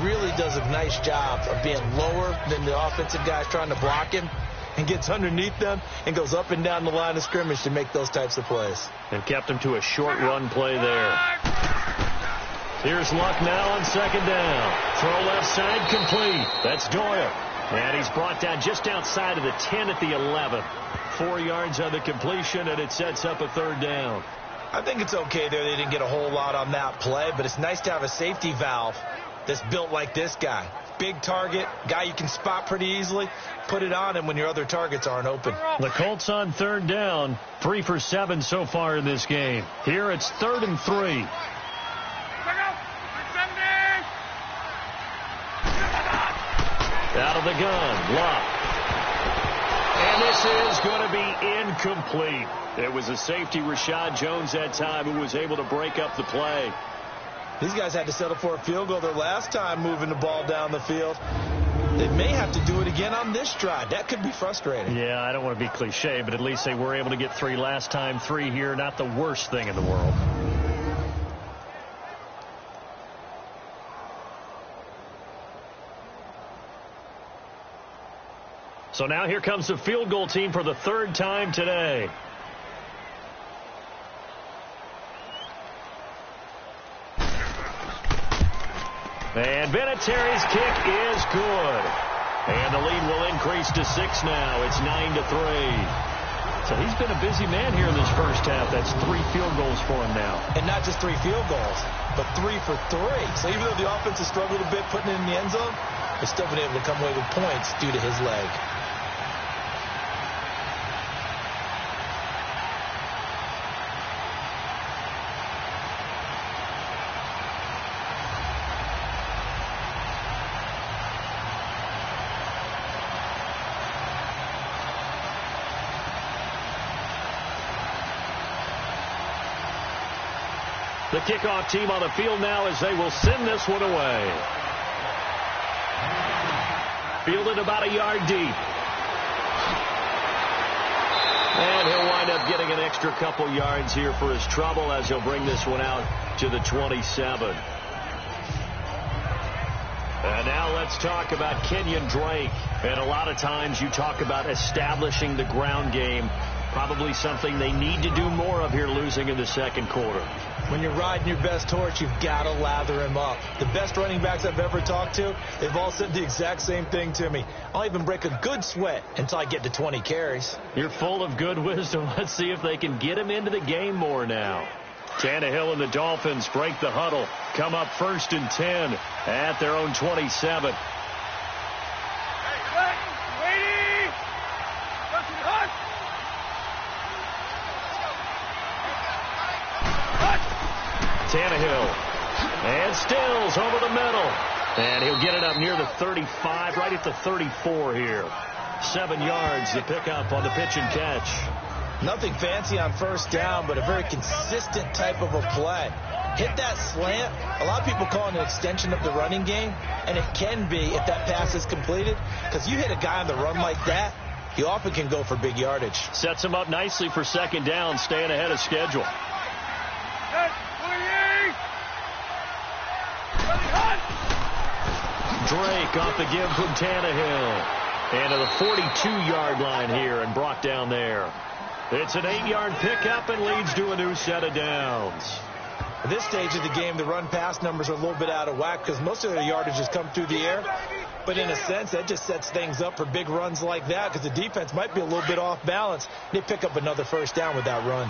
Really does a nice job of being lower than the offensive guys trying to block him and gets underneath them and goes up and down the line of scrimmage to make those types of plays. And kept him to a short run play there. Here's Luck now on second down. Throw left side complete. That's Doyle. And he's brought down just outside of the 10 at the 11. 4 yards on the completion, and it sets up a third down. I think it's okay there. They didn't get a whole lot on that play, but it's nice to have a safety valve that's built like this guy. Big target, guy you can spot pretty easily. Put it on him when your other targets aren't open. The Colts on third down. 3 for 7 so far in this game. Here it's 3rd and 3. Out of the gun. Luck. And this is going to be incomplete. It was a safety, Rashad Jones, that time, who was able to break up the play. These guys had to settle for a field goal their last time moving the ball down the field. They may have to do it again on this drive. That could be frustrating. Yeah, I don't want to be cliche, but at least they were able to get 3 last time. 3 here, not the worst thing in the world. So now here comes the field goal team for the 3rd time today. And Vinatieri's kick is good. And the lead will increase to 6 now. It's 9-3. So he's been a busy man here in this first half. That's 3 field goals for him now. And not just 3 field goals, but 3 for 3. So even though the offense has struggled a bit putting it in the end zone, they've still been able to come away with points due to his leg. The kickoff team on the field now as they will send this one away. Fielded about a yard deep. And he'll wind up getting an extra couple yards here for his trouble as he'll bring this one out to the 27. And now let's talk about Kenyon Drake. And a lot of times you talk about establishing the ground game. Probably something they need to do more of here, losing in the second quarter. When you're riding your best horse, you've got to lather him up. The best running backs I've ever talked to, they've all said the exact same thing to me. I'll even break a good sweat until I get to 20 carries. You're full of good wisdom. Let's see if they can get him into the game more now. Tannehill and the Dolphins break the huddle. Come up 1st and 10 at their own 27. Tannehill. And Stills over the middle. And he'll get it up near the 35, right at the 34 here. 7 yards to pick up on the pitch and catch. Nothing fancy on first down, but a very consistent type of a play. Hit that slant. A lot of people call it an extension of the running game, and it can be if that pass is completed, because you hit a guy on the run like that, he often can go for big yardage. Sets him up nicely for 2nd down, staying ahead of schedule. Drake off the give from Tannehill. And to the 42-yard line here and brought down there. It's an 8-yard pickup and leads to a new set of downs. At this stage of the game, the run-pass numbers are a little bit out of whack because most of their yardage has come through the air. But in a sense, that just sets things up for big runs like that because the defense might be a little bit off balance. They pick up another first down with that run.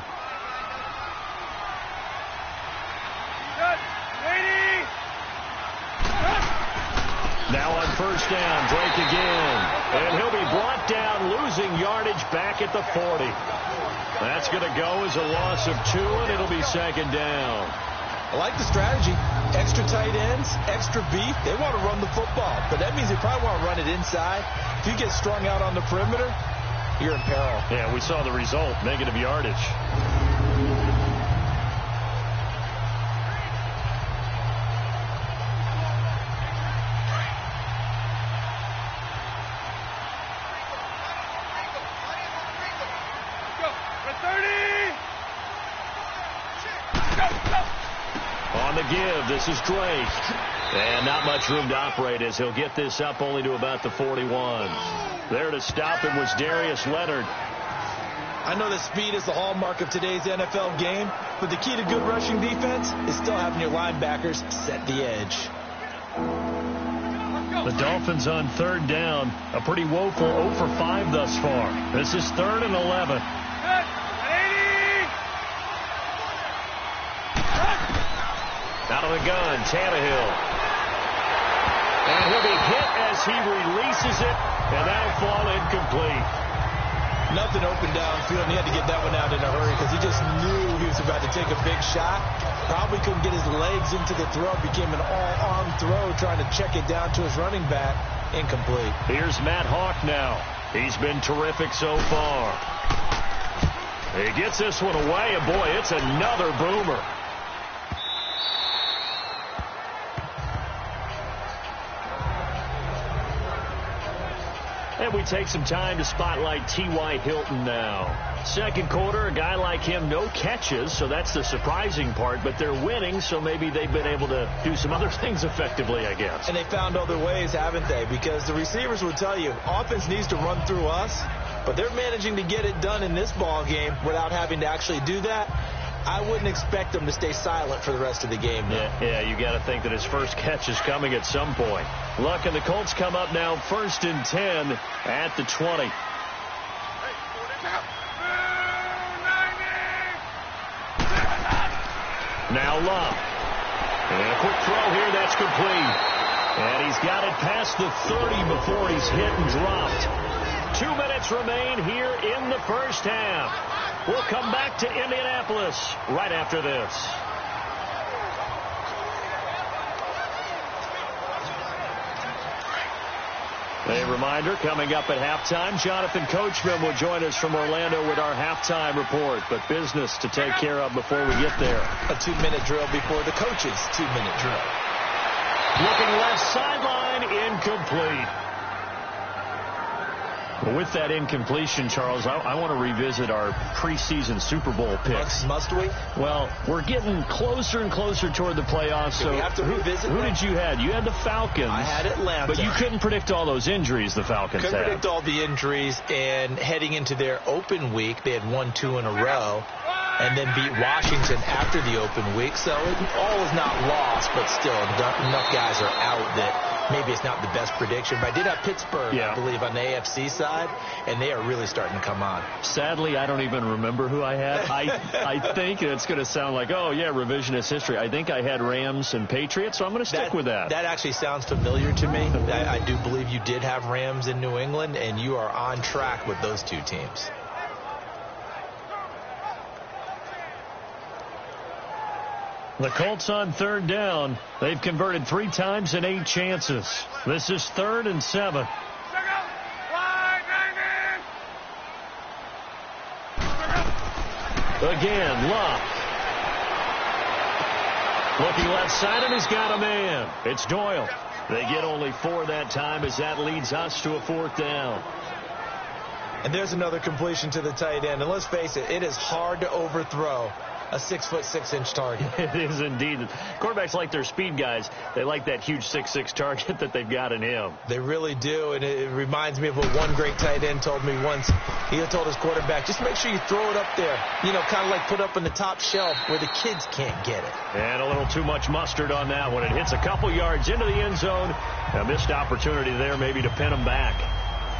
Now on first down, Drake again. And he'll be brought down, losing yardage back at the 40. That's going to go as a loss of 2, and it'll be 2nd down. I like the strategy. Extra tight ends, extra beef. They want to run the football, but that means they probably want to run it inside. If you get strung out on the perimeter, you're in peril. Yeah, we saw the result, negative yardage. Give. This is Drake. And not much room to operate as he'll get this up only to about the 41. There to stop him was Darius Leonard. I know that speed is the hallmark of today's NFL game, but the key to good rushing defense is still having your linebackers set the edge. The Dolphins on 3rd down. A pretty woeful 0 for 5 thus far. This is 3rd and 11. Out of the gun, Tannehill. And he'll be hit as he releases it, and that'll fall incomplete. Nothing open downfield, and he had to get that one out in a hurry because he just knew he was about to take a big shot. Probably couldn't get his legs into the throw. Became an all-arm throw trying to check it down to his running back. Incomplete. Here's Matt Hawk now. He's been terrific so far. He gets this one away, and boy, it's another boomer. And we take some time to spotlight T.Y. Hilton now. Second quarter, a guy like him, no catches, so that's the surprising part. But they're winning, so maybe they've been able to do some other things effectively, I guess. And they found other ways, haven't they? Because the receivers would tell you, offense needs to run through us, but they're managing to get it done in this ball game without having to actually do that. I wouldn't expect them to stay silent for the rest of the game. Yeah, you got to think that his first catch is coming at some point. Luck and the Colts come up now 1st and 10 at the 20. Now Love. And a quick throw here, that's complete. And he's got it past the 30 before he's hit and dropped. 2 minutes remain here in the first half. We'll come back to Indianapolis right after this. A reminder, coming up at halftime, Jonathan Coachman will join us from Orlando with our halftime report. But business to take care of before we get there. A 2-minute drill before the coach's 2-minute drill. Looking left sideline, incomplete. Well, with that incompletion, Charles, I want to revisit our preseason Super Bowl picks. Must we? Well, we're getting closer and closer toward the playoffs. So we have to revisit who did you have? You had the Falcons. I had Atlanta. But you couldn't predict all those injuries the Falcons had. Couldn't predict all the injuries, and heading into their open week, they had won 2 in a row, and then beat Washington after the open week. So all is not lost, but still enough guys are out that maybe it's not the best prediction. But I did have Pittsburgh, I believe, on the AFC side, and they are really starting to come on. Sadly, I don't even remember who I had. I think it's going to sound like, oh, yeah, revisionist history. I think I had Rams and Patriots, so I'm going to stick with that. That actually sounds familiar to me. I do believe you did have Rams in New England, and you are on track with those two teams. The Colts on 3rd down. They've converted 3 times in 8 chances. This is 3rd and 7. Again, Love. Looking left side, and he's got a man. It's Doyle. They get only 4 that time as that leads us to a 4th down. And there's another completion to the tight end. And let's face it, it is hard to overthrow a 6'6" target. It is indeed. Quarterbacks like their speed guys. They like that huge 6'6" target that they've got in him. They really do, and it reminds me of what one great tight end told me once. He told his quarterback, just make sure you throw it up there, kind of like put up in the top shelf where the kids can't get it. And a little too much mustard on that one. It hits a couple yards into the end zone. A missed opportunity there maybe to pin them back.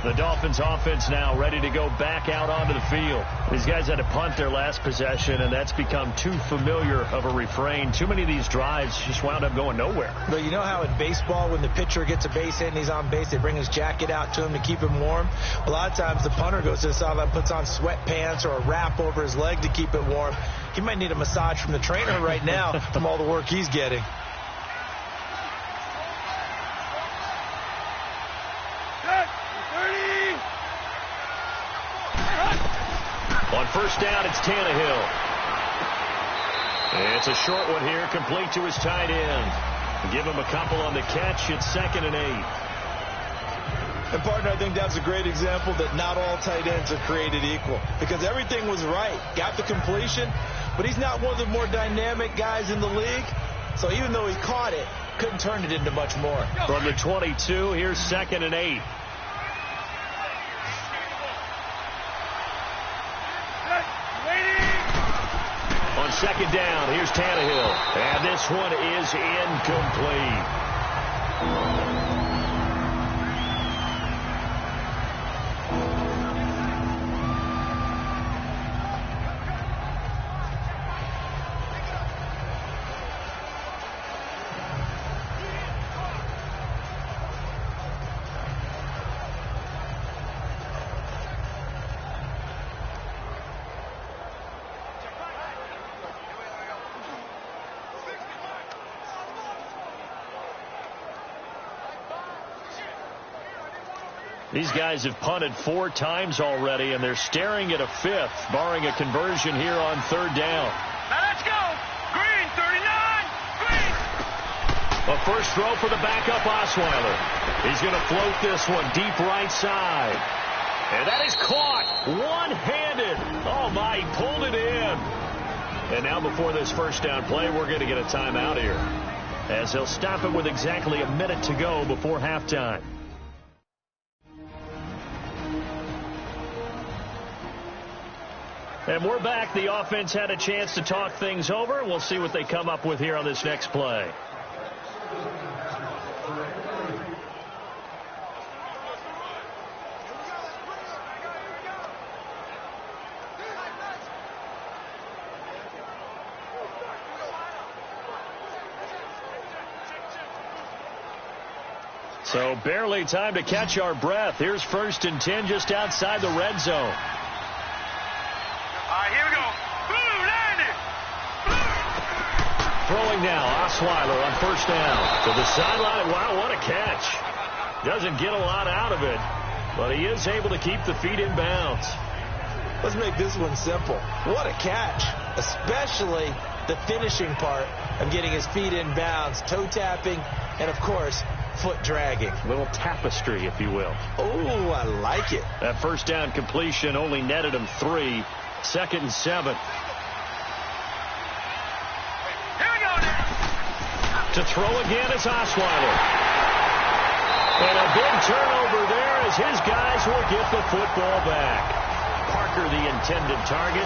The Dolphins offense now ready to go back out onto the field. These guys had to punt their last possession, and that's become too familiar of a refrain. Too many of these drives just wound up going nowhere. But you know how in baseball, when the pitcher gets a base hit and he's on base, they bring his jacket out to him to keep him warm? A lot of times the punter goes to the sideline, puts on sweatpants or a wrap over his leg to keep it warm. He might need a massage from the trainer right now from all the work he's getting. On 1st down, it's Tannehill. It's a short one here, complete to his tight end. Give him a couple on the catch. It's 2nd and 8. And, partner, I think that's a great example that not all tight ends are created equal. Because everything was right. Got the completion, but he's not one of the more dynamic guys in the league. So even though he caught it, couldn't turn it into much more. From the 22, here's 2nd and 8. On 2nd down, here's Tannehill. And this one is incomplete. These guys have punted 4 times already, and they're staring at a 5th, barring a conversion here on 3rd down. Now let's go. Green, 39. Green. A first throw for the backup Osweiler. He's going to float this one deep right side. And that is caught one-handed. Oh, my, he pulled it in. And now before this first down play, we're going to get a timeout here, as he'll stop it with exactly a minute to go before halftime. And we're back. The offense had a chance to talk things over. We'll see what they come up with here on this next play. So barely time to catch our breath. Here's 1st and 10 just outside the red zone. All right, here we go. Blue, landing. Throwing now, Osweiler on 1st down to the sideline. Wow, what a catch. Doesn't get a lot out of it, but he is able to keep the feet in bounds. Let's make this one simple. What a catch, especially the finishing part of getting his feet in bounds, toe tapping, and, of course, foot dragging. Little tapestry, if you will. Oh, I like it. That 1st down completion only netted him 3. 2nd and 7. Here we go now. To throw again is Osweiler. And a big turnover there as his guys will get the football back. Parker, the intended target.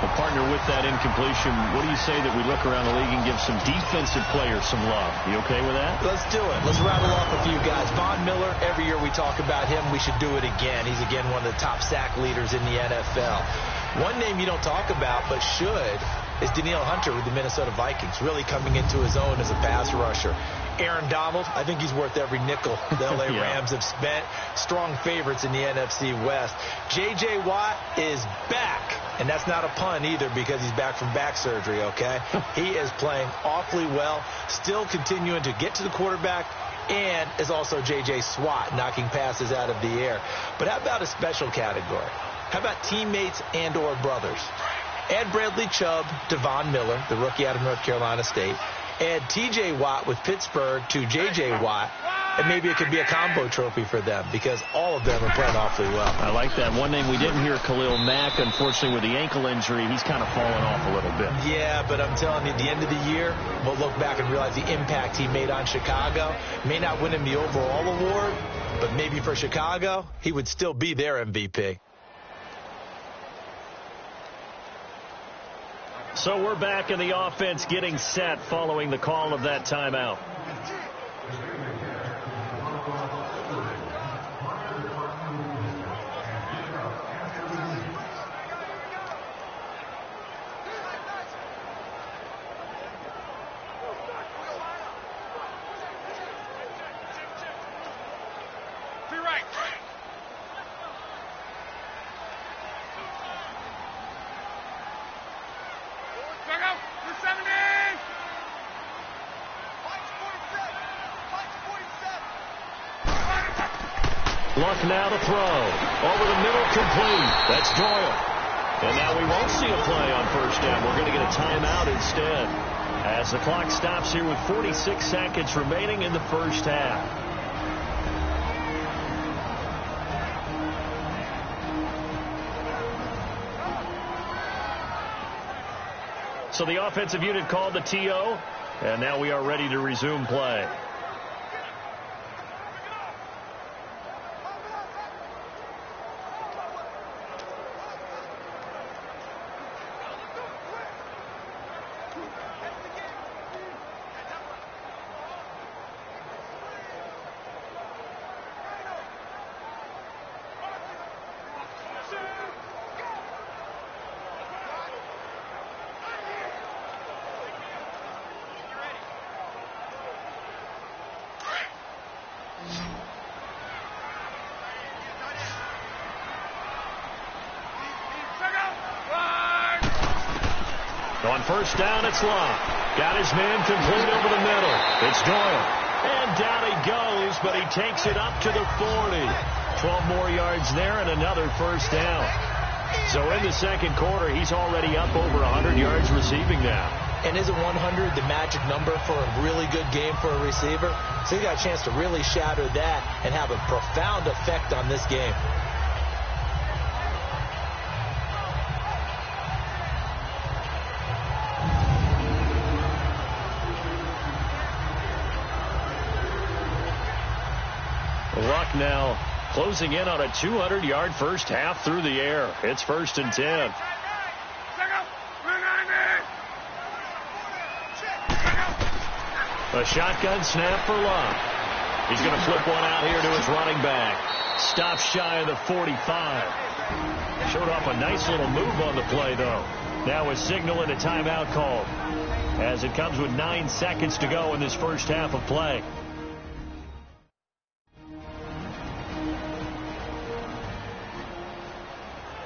The partner with that incompletion. What do you say that we look around the league and give some defensive players some love? You okay with that? Let's do it. Let's rattle off a few guys. Von Miller, every year we talk about him. We should do it again. He's, again, one of the top sack leaders in the NFL. One name you don't talk about but should is Danielle Hunter with the Minnesota Vikings, really coming into his own as a pass rusher. Aaron Donald, I think he's worth every nickel the L.A. Yeah. Rams have spent. Strong favorites in the NFC West. J.J. Watt is back, and that's not a pun either because he's back from back surgery, okay? He is playing awfully well, still continuing to get to the quarterback, and is also J.J. Swat, knocking passes out of the air. But how about a special category? How about teammates and or brothers? Add Bradley Chubb to Von Miller, the rookie out of North Carolina State. Add T.J. Watt with Pittsburgh to J.J. Watt, and maybe it could be a combo trophy for them because all of them are playing awfully well. I like that. One name we didn't hear, Khalil Mack. Unfortunately, with the ankle injury, he's kind of fallen off a little bit. Yeah, but I'm telling you, at the end of the year, we'll look back and realize the impact he made on Chicago. May not win him the overall award, but maybe for Chicago, he would still be their MVP. So we're back in the offense getting set following the call of that timeout. Luck now to throw. Over the middle, complete. That's Doyle. And now we won't see a play on 1st down. We're going to get a timeout instead, as the clock stops here with 46 seconds remaining in the first half. So the offensive unit called the TO, and now we are ready to resume play. On 1st down, it's Locke. Got his man complete over the middle. It's Doyle. And down he goes, but he takes it up to the 40. 12 more yards there and another first down. So in the second quarter, he's already up over 100 yards receiving now. And isn't 100 the magic number for a really good game for a receiver? So he got a chance to really shatter that and have a profound effect on this game. Luck now closing in on a 200-yard first half through the air. It's 1st and 10. A shotgun snap for Luck. He's going to flip one out here to his running back. Stops shy of the 45. Showed off a nice little move on the play, though. Now a signal and a timeout call, as it comes with 9 seconds to go in this first half of play.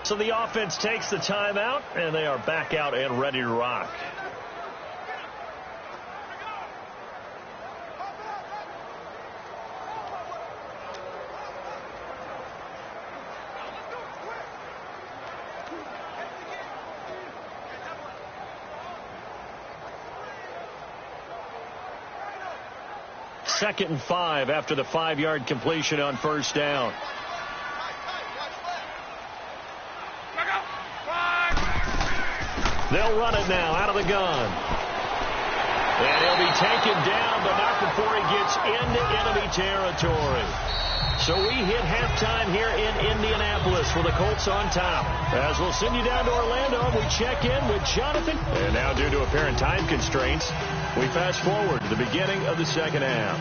So the offense takes the timeout, and they are back out and ready to rock. Second and 5 after the 5-yard completion on first down. They'll run it now out of the gun. And he'll be taken down, but not before he gets into enemy territory. So we hit halftime here in Indianapolis with the Colts on top. As we'll send you down to Orlando, we check in with Jonathan. And now, due to apparent time constraints, we fast forward to the beginning of the second half.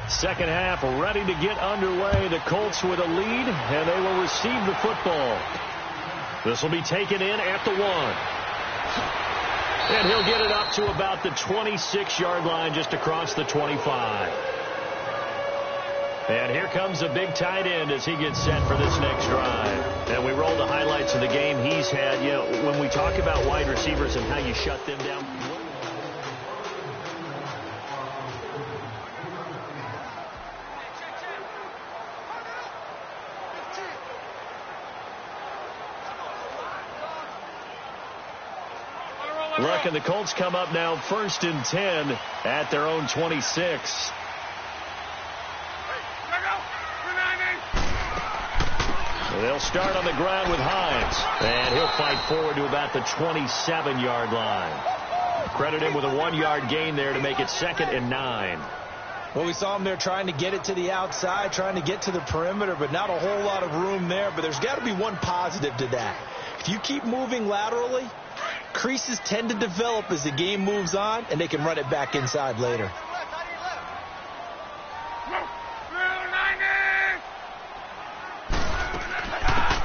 Second half ready to get underway. The Colts with a lead, and they will receive the football. This will be taken in at the 1. And he'll get it up to about the 26-yard line, just across the 25. And here comes a big tight end as he gets set for this next drive. And we roll the highlights of the game he's had. You know, when we talk about wide receivers and how you shut them down, Luck and the Colts come up now 1st and 10 at their own 26. They'll start on the ground with Hines, and he'll fight forward to about the 27-yard line. Credit him with a 1-yard gain there to make it 2nd and 9. Well, we saw him there trying to get it to the outside, trying to get to the perimeter, but not a whole lot of room there. But there's got to be one positive to that. If you keep moving laterally, creases tend to develop as the game moves on, and they can run it back inside later.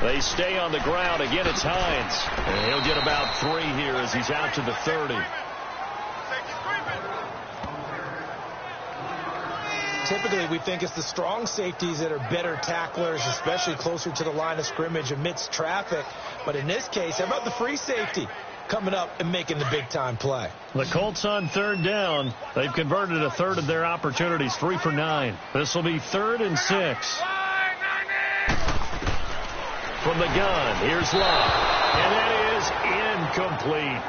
They stay on the ground. Again, it's Hines. And he'll get about 3 here as he's out to the 30. Typically, we think it's the strong safeties that are better tacklers, especially closer to the line of scrimmage amidst traffic. But in this case, how about the free safety coming up and making the big-time play? The Colts on 3rd down. They've converted a third of their opportunities, 3 for 9. This will be 3rd and 6. From the gun, here's Love. And that is incomplete.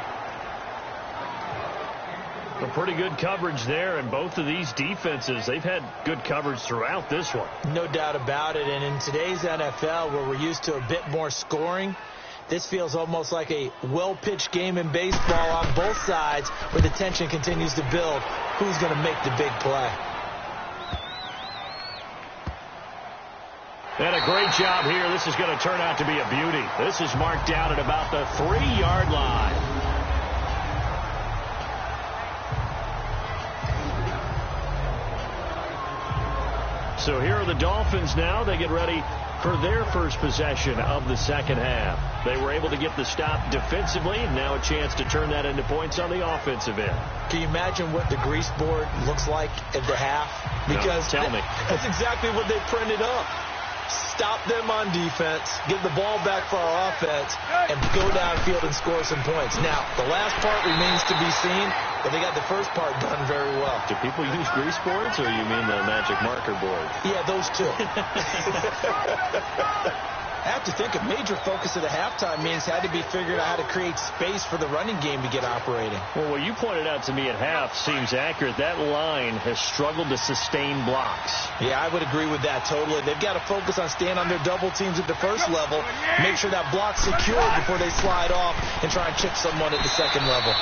A pretty good coverage there, and both of these defenses, they've had good coverage throughout this one. No doubt about it, and in today's NFL, where we're used to a bit more scoring, this feels almost like a well-pitched game in baseball on both sides, where the tension continues to build. Who's going to make the big play? And a great job here. This is going to turn out to be a beauty. This is marked down at about the 3-yard line. So here are the Dolphins now. They get ready for their first possession of the second half. They were able to get the stop defensively, and now a chance to turn that into points on the offensive end. Can you imagine what the grease board looks like at the half? Because no, tell me. That's exactly what they printed up. Stop them on defense, give the ball back for our offense, and go downfield and score some points. Now, the last part remains to be seen, but they got the first part done very well. Do people use grease boards, or you mean the magic marker board? Yeah, those two. I have to think a major focus of the halftime means had to be figured out how to create space for the running game to get operating. Well, what you pointed out to me at half seems accurate. That line has struggled to sustain blocks. Yeah, I would agree with that totally. They've got to focus on staying on their double teams at the first level, make sure that block's secured before they slide off and try and chip someone at the second level.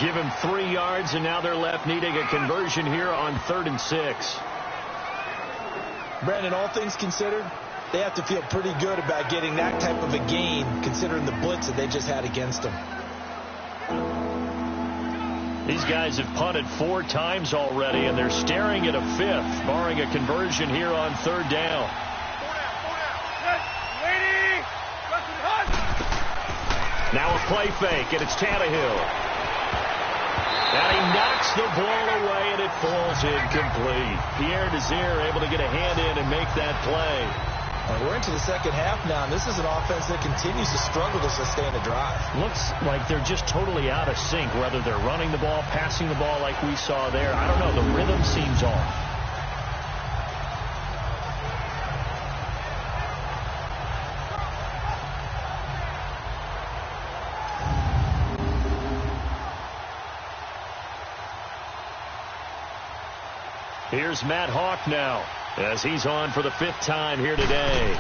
Give him 3 yards, and now they're left needing a conversion here on 3rd and 6. Brandon, all things considered, they have to feel pretty good about getting that type of a gain, considering the blitz that they just had against them. These guys have punted 4 times already, and they're staring at a 5th, barring a conversion here on 3rd down. Now a play fake, and it's Tannehill. And he knocks the ball away, and it falls incomplete. Pierre Desir able to get a hand in and make that play. We're into the second half now, and this is an offense that continues to struggle to sustain a drive. Looks like they're just totally out of sync, whether they're running the ball, passing the ball like we saw there. I don't know. The rhythm seems off. Here's Matt Hawk now, as he's on for the 5th time here today.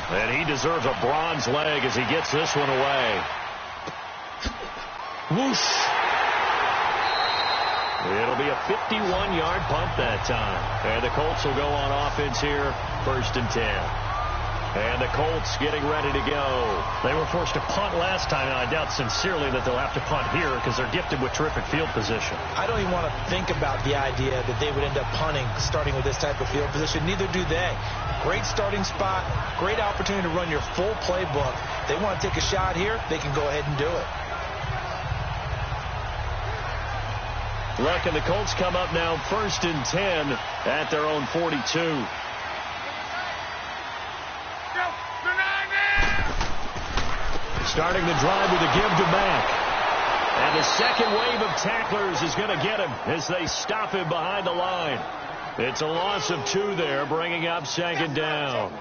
And he deserves a bronze leg as he gets this one away. Whoosh! It'll be a 51-yard punt that time. And the Colts will go on offense here, 1st and 10. And the Colts getting ready to go. They were forced to punt last time, and I doubt sincerely that they'll have to punt here because they're gifted with terrific field position. I don't even want to think about the idea that they would end up punting starting with this type of field position. Neither do they. Great starting spot, great opportunity to run your full playbook. They want to take a shot here, they can go ahead and do it. Look, and the Colts come up now 1st and 10 at their own 42. Starting the drive with a give to Mack. And the second wave of tacklers is going to get him as they stop him behind the line. It's a loss of 2 there, bringing up 2nd down.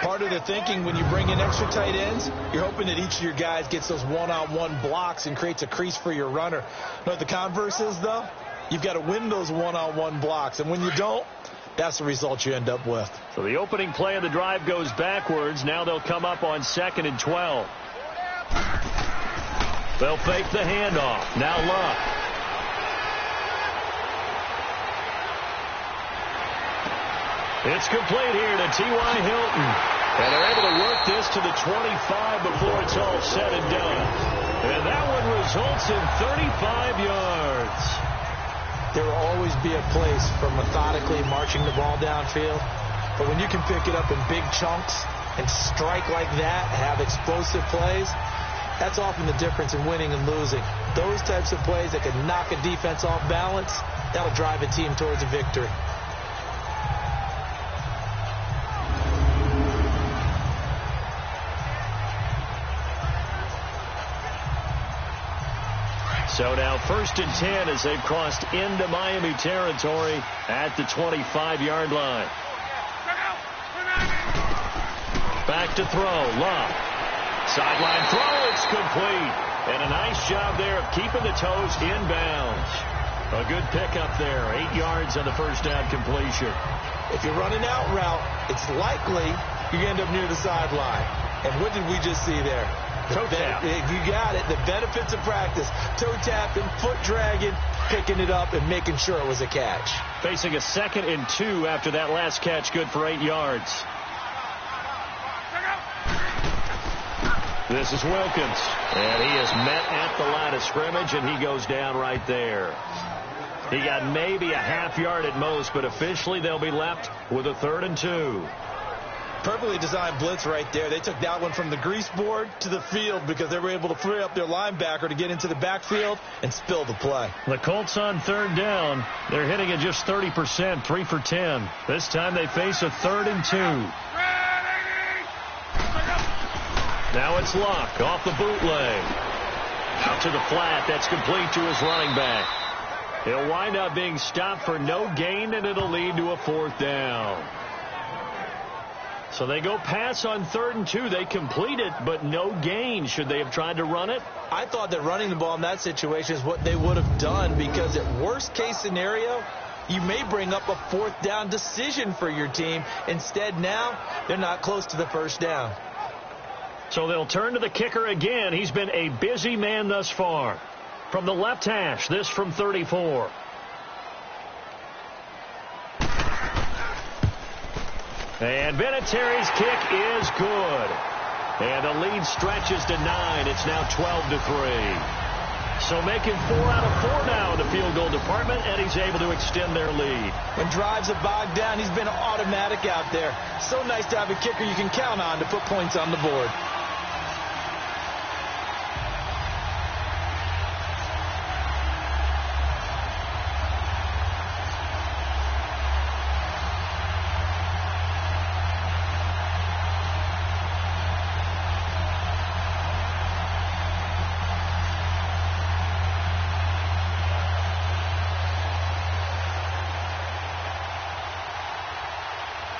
Part of the thinking when you bring in extra tight ends, you're hoping that each of your guys gets those one-on-one blocks and creates a crease for your runner. You know what the converse is, though? You've got to win those one-on-one blocks, and when you don't, that's the result you end up with. So the opening play of the drive goes backwards. Now they'll come up on 2nd and 12. They'll fake the handoff. Now Luck. It's complete here to T.Y. Hilton. And they're able to work this to the 25 before it's all said and done. And that one results in 35 yards. There will always be a place for methodically marching the ball downfield. But when you can pick it up in big chunks and strike like that, have explosive plays, that's often the difference in winning and losing. Those types of plays that can knock a defense off balance, that'll drive a team towards a victory. So now 1st and 10 as they've crossed into Miami territory at the 25-yard line. Back to throw. Luck. Sideline throw. It's complete. And a nice job there of keeping the toes inbounds. A good pickup there. 8 yards on the first down completion. If you're running out route, it's likely you end up near the sideline. And what did we just see there? Toe tap. You got it. The benefits of practice. Toe tapping, foot dragging, picking it up, and making sure it was a catch. Facing a 2nd and 2 after that last catch. Good for 8 yards. This is Wilkins. And he is met at the line of scrimmage, and he goes down right there. He got maybe a half yard at most, but officially they'll be left with a 3rd and 2. Perfectly designed blitz right there. They took that one from the grease board to the field because they were able to free up their linebacker to get into the backfield and spill the play. The Colts on third down. They're hitting at just 30%, 3 for 10. This time they face a 3rd and 2. Now it's Luck off the bootleg. Out to the flat. That's complete to his running back. He'll wind up being stopped for no gain, and it'll lead to a 4th down. So they go pass on 3rd and 2. They complete it, but no gain. Should they have tried to run it? I thought that running the ball in that situation is what they would have done, because at worst case scenario, you may bring up a 4th down decision for your team. Instead, now they're not close to the 1st down. So they'll turn to the kicker again. He's been a busy man thus far. From the left hash, this from 34. And Vinatieri's kick is good. And the lead stretches to 9. It's now 12-3. So making 4 out of 4 now in the field goal department, and he's able to extend their lead. When drives are bogged down, he's been automatic out there. So nice to have a kicker you can count on to put points on the board.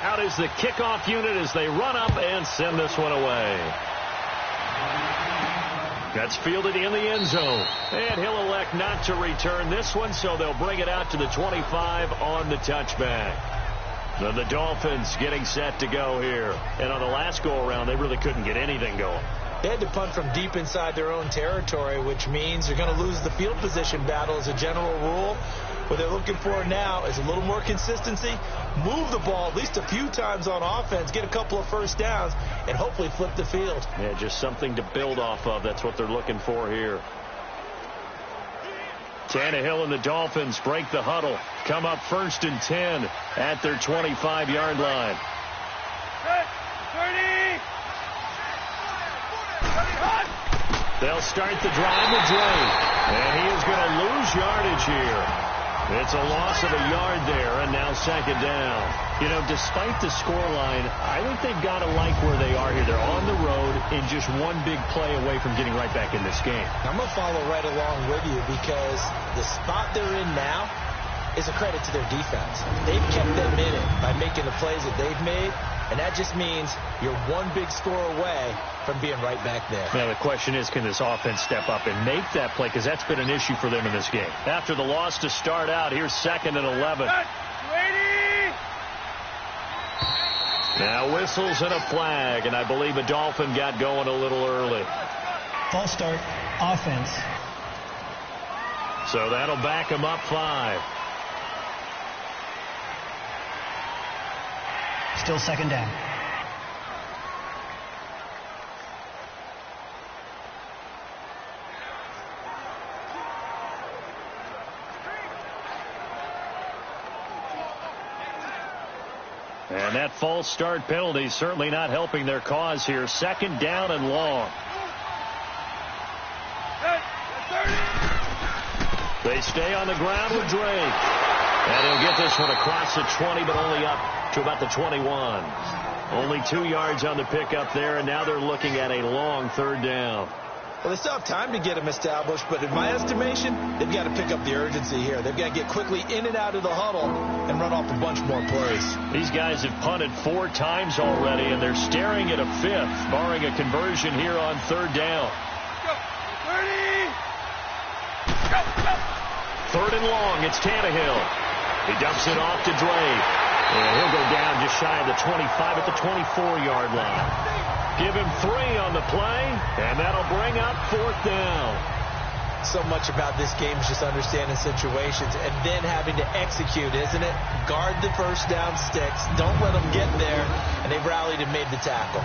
Out is the kickoff unit as they run up and send this one away. That's fielded in the end zone. And he'll elect not to return this one, so they'll bring it out to the 25 on the touchback. So the Dolphins getting set to go here. And on the last go-around, they really couldn't get anything going. They had to punt from deep inside their own territory, which means they're going to lose the field position battle as a general rule. What they're looking for now is a little more consistency, move the ball at least a few times on offense, get a couple of 1st downs, and hopefully flip the field. Yeah, just something to build off of. That's what they're looking for here. Tannehill and the Dolphins break the huddle. Come up 1st and 10 at their 25-yard line. 30. They'll start the drive with Drake. And he is going to lose yardage here. It's a loss of a yard there, and now 2nd down. You know, despite the scoreline, I think they've got to like where they are here. They're on the road and just one big play away from getting right back in this game. I'm going to follow right along with you, because the spot they're in now is a credit to their defense. They've kept them in it by making the plays that they've made, and that just means you're one big score away from being right back there. Now, the question is, can this offense step up and make that play? Because that's been an issue for them in this game. After the loss to start out, here's 2nd and 11. Now whistles and a flag, and I believe a Dolphin got going a little early. False start, offense. So that'll back him up 5. Still 2nd down. And that false start penalty certainly not helping their cause here. 2nd down and long. They stay on the ground with Drake. And he'll get this one across the 20, but only up to about the 21. Only 2 yards on the pickup there, and now they're looking at a long 3rd down. Well, they still have time to get them established, but in my estimation, they've got to pick up the urgency here. They've got to get quickly in and out of the huddle and run off a bunch more plays. These guys have punted 4 times already, and they're staring at a 5th, barring a conversion here on 3rd down. 3rd and long, it's Tannehill. He dumps it off to Drake. And he'll go down just shy of the 25 at the 24-yard line. Give him 3 on the play, and that'll bring up 4th down. So much about this game is just understanding situations and then having to execute, isn't it? Guard the 1st down sticks. Don't let them get there. And they've rallied and made the tackle.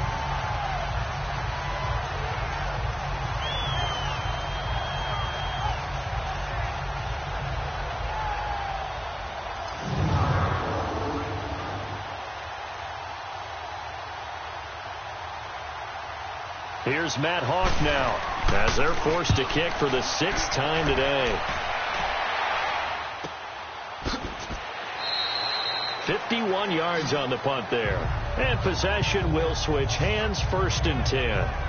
Here's Matt Hawk now as they're forced to kick for the 6th time today. 51 yards on the punt there. And possession will switch hands, 1st and 10.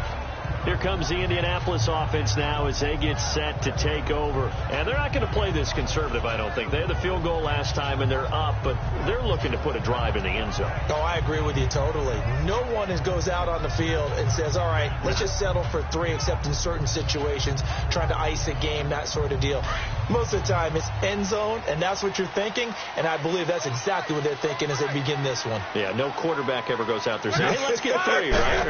Here comes the Indianapolis offense now as they get set to take over. And they're not going to play this conservative, I don't think. They had the field goal last time, and they're up, but they're looking to put a drive in the end zone. Oh, I agree with you totally. No one goes out on the field and says, all right, let's just settle for 3, except in certain situations, trying to ice a game, that sort of deal. Most of the time, it's end zone, and that's what you're thinking, and I believe that's exactly what they're thinking as they begin this one. Yeah, no quarterback ever goes out there saying, hey, let's get 3, right?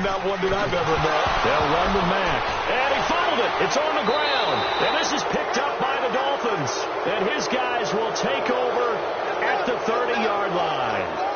Not one that I've ever met. They'll run with Mack. And he fumbled it. It's on the ground. And this is picked up by the Dolphins. And his guys will take over at the 30-yard line.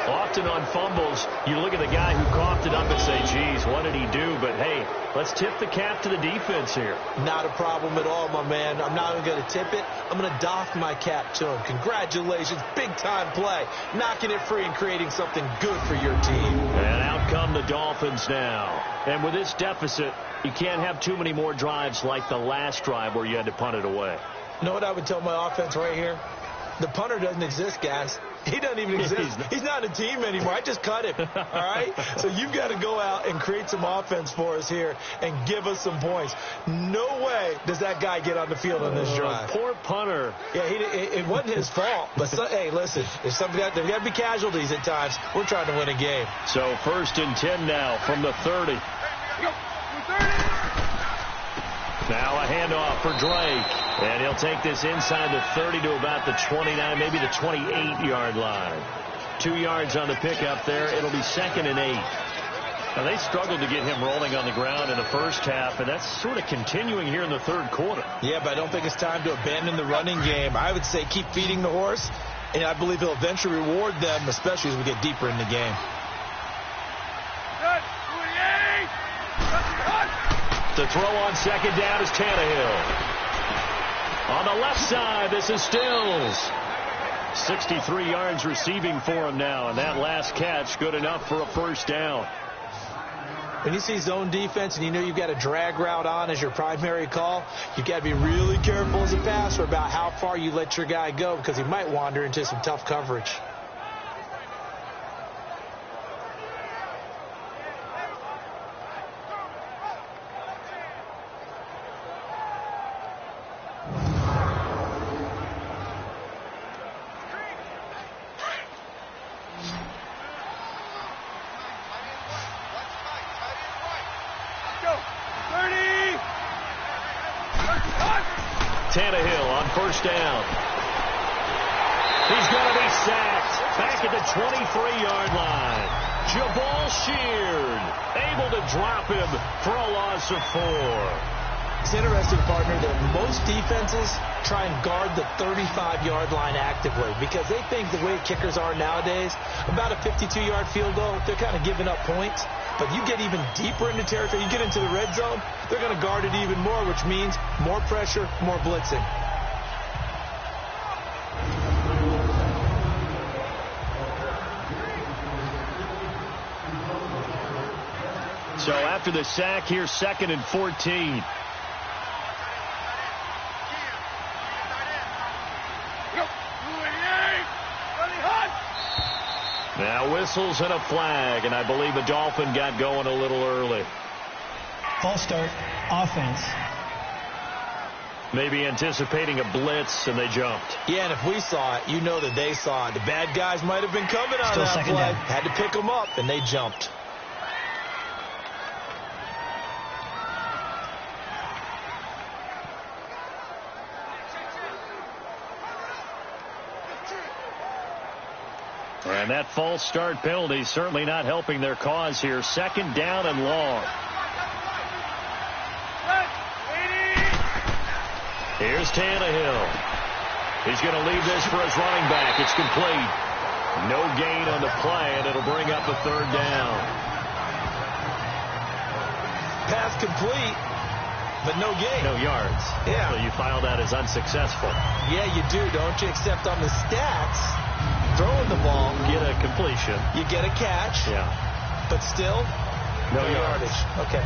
Often on fumbles, you look at the guy who coughed it up and say, geez, what did he do? But, hey, let's tip the cap to the defense here. Not a problem at all, my man. I'm not even going to tip it. I'm going to doff my cap to him. Congratulations. Big-time play. Knocking it free and creating something good for your team. And out come the Dolphins now. And with this deficit, you can't have too many more drives like the last drive where you had to punt it away. You know what I would tell my offense right here? The punter doesn't exist, guys. He doesn't even exist. He's not a team anymore. I just cut him. All right? So you've got to go out and create some offense for us here and give us some points. No way does that guy get on the field on this drive. Poor punter. Yeah, it wasn't his fault. But, hey, listen, there's got to be casualties at times. We're trying to win a game. So 1st and 10 now from the 30. Now a handoff for Drake. And he'll take this inside the 30 to about the 29, maybe the 28-yard line. 2 yards on the pickup there. It'll be 2nd and 8. Now, they struggled to get him rolling on the ground in the first half, and that's sort of continuing here in the 3rd quarter. Yeah, but I don't think it's time to abandon the running game. I would say keep feeding the horse, and I believe he'll eventually reward them, especially as we get deeper in the game. The throw on 2nd down is Tannehill. On the left side, this is Stills. 63 yards receiving for him now, and that last catch good enough for a 1st down. When you see zone defense and you know you've got a drag route on as your primary call, you've got to be really careful as a passer about how far you let your guy go because he might wander into some tough coverage. Tannehill on 1st down. He's going to be sacked back at the 23-yard line. Jabal Sheard able to drop him for a loss of 4. It's interesting, partner, that most defenses try and guard the 35-yard line actively because they think the way kickers are nowadays, about a 52-yard field goal, they're kind of giving up points. But you get even deeper into territory, you get into the red zone, they're going to guard it even more, which means more pressure, more blitzing. So after the sack, here's 2nd and 14. Now whistles and a flag, and I believe the Dolphin got going a little early. False start, offense. Maybe anticipating a blitz, and they jumped. Yeah, and if we saw it, you know that they saw it. The bad guys might have been coming on Still that second play. down. Had to pick them up, and they jumped. And that false start penalty certainly not helping their cause here. 2nd down and long. Here's Tannehill. He's going to leave this for his running back. It's complete. No gain on the play, and it'll bring up a 3rd down. Pass complete, but no gain. No yards. Yeah. So you file that as unsuccessful. Yeah, you do, don't you? Except on the stats, throwing the ball, Get a completion. you get a catch. Yeah. But still, No yardage. Okay.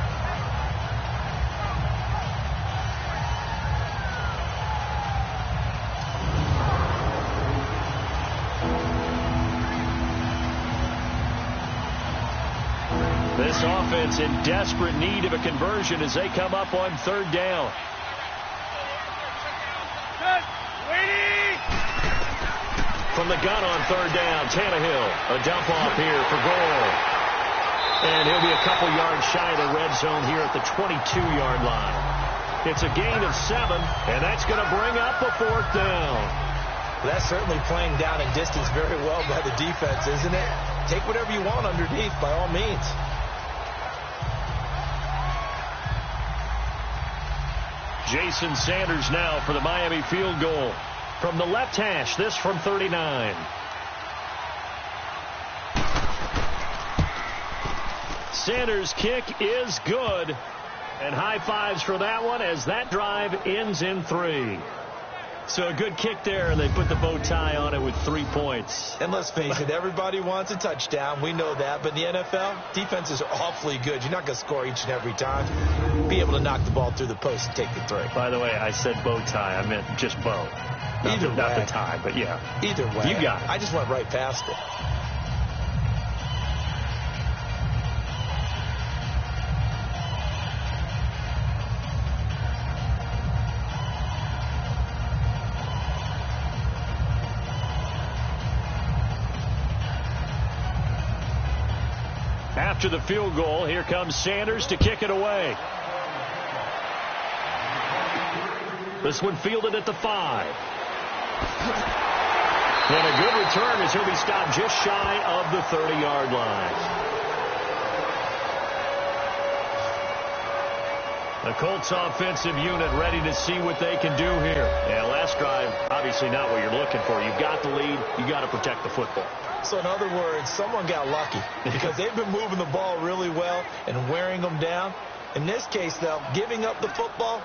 This offense in desperate need of a conversion as they come up on third down. From the gun on third down, Tannehill, a dump off here for goal. And he'll be a couple yards shy of the red zone here at the 22-yard line. It's a gain of 7, and that's going to bring up a fourth down. That's certainly playing down in distance very well by the defense, isn't it? Take whatever you want underneath, by all means. Jason Sanders now for the Miami field goal. From the left hash, this from 39. Sanders' kick is good. And high fives for that one as that drive ends in 3. So a good kick there, and they put the bow tie on it with 3 points. And let's face it, everybody wants a touchdown. We know that. But in the NFL, defenses are awfully good. You're not going to score each and every time. Be able to knock the ball through the post and take the 3. By the way, I said bow tie. I meant just bow. Not the tie, but yeah. Either way. You got it. I just went right past it. After the field goal, here comes Sanders to kick it away. This one fielded at the 5. And a good return as he'll be stopped just shy of the 30-yard line. The Colts offensive unit ready to see what they can do here. Yeah, last drive, obviously not what you're looking for. You've got the lead. You've got to protect the football. So in other words, someone got lucky because they've been moving the ball really well and wearing them down. In this case, though, giving up the football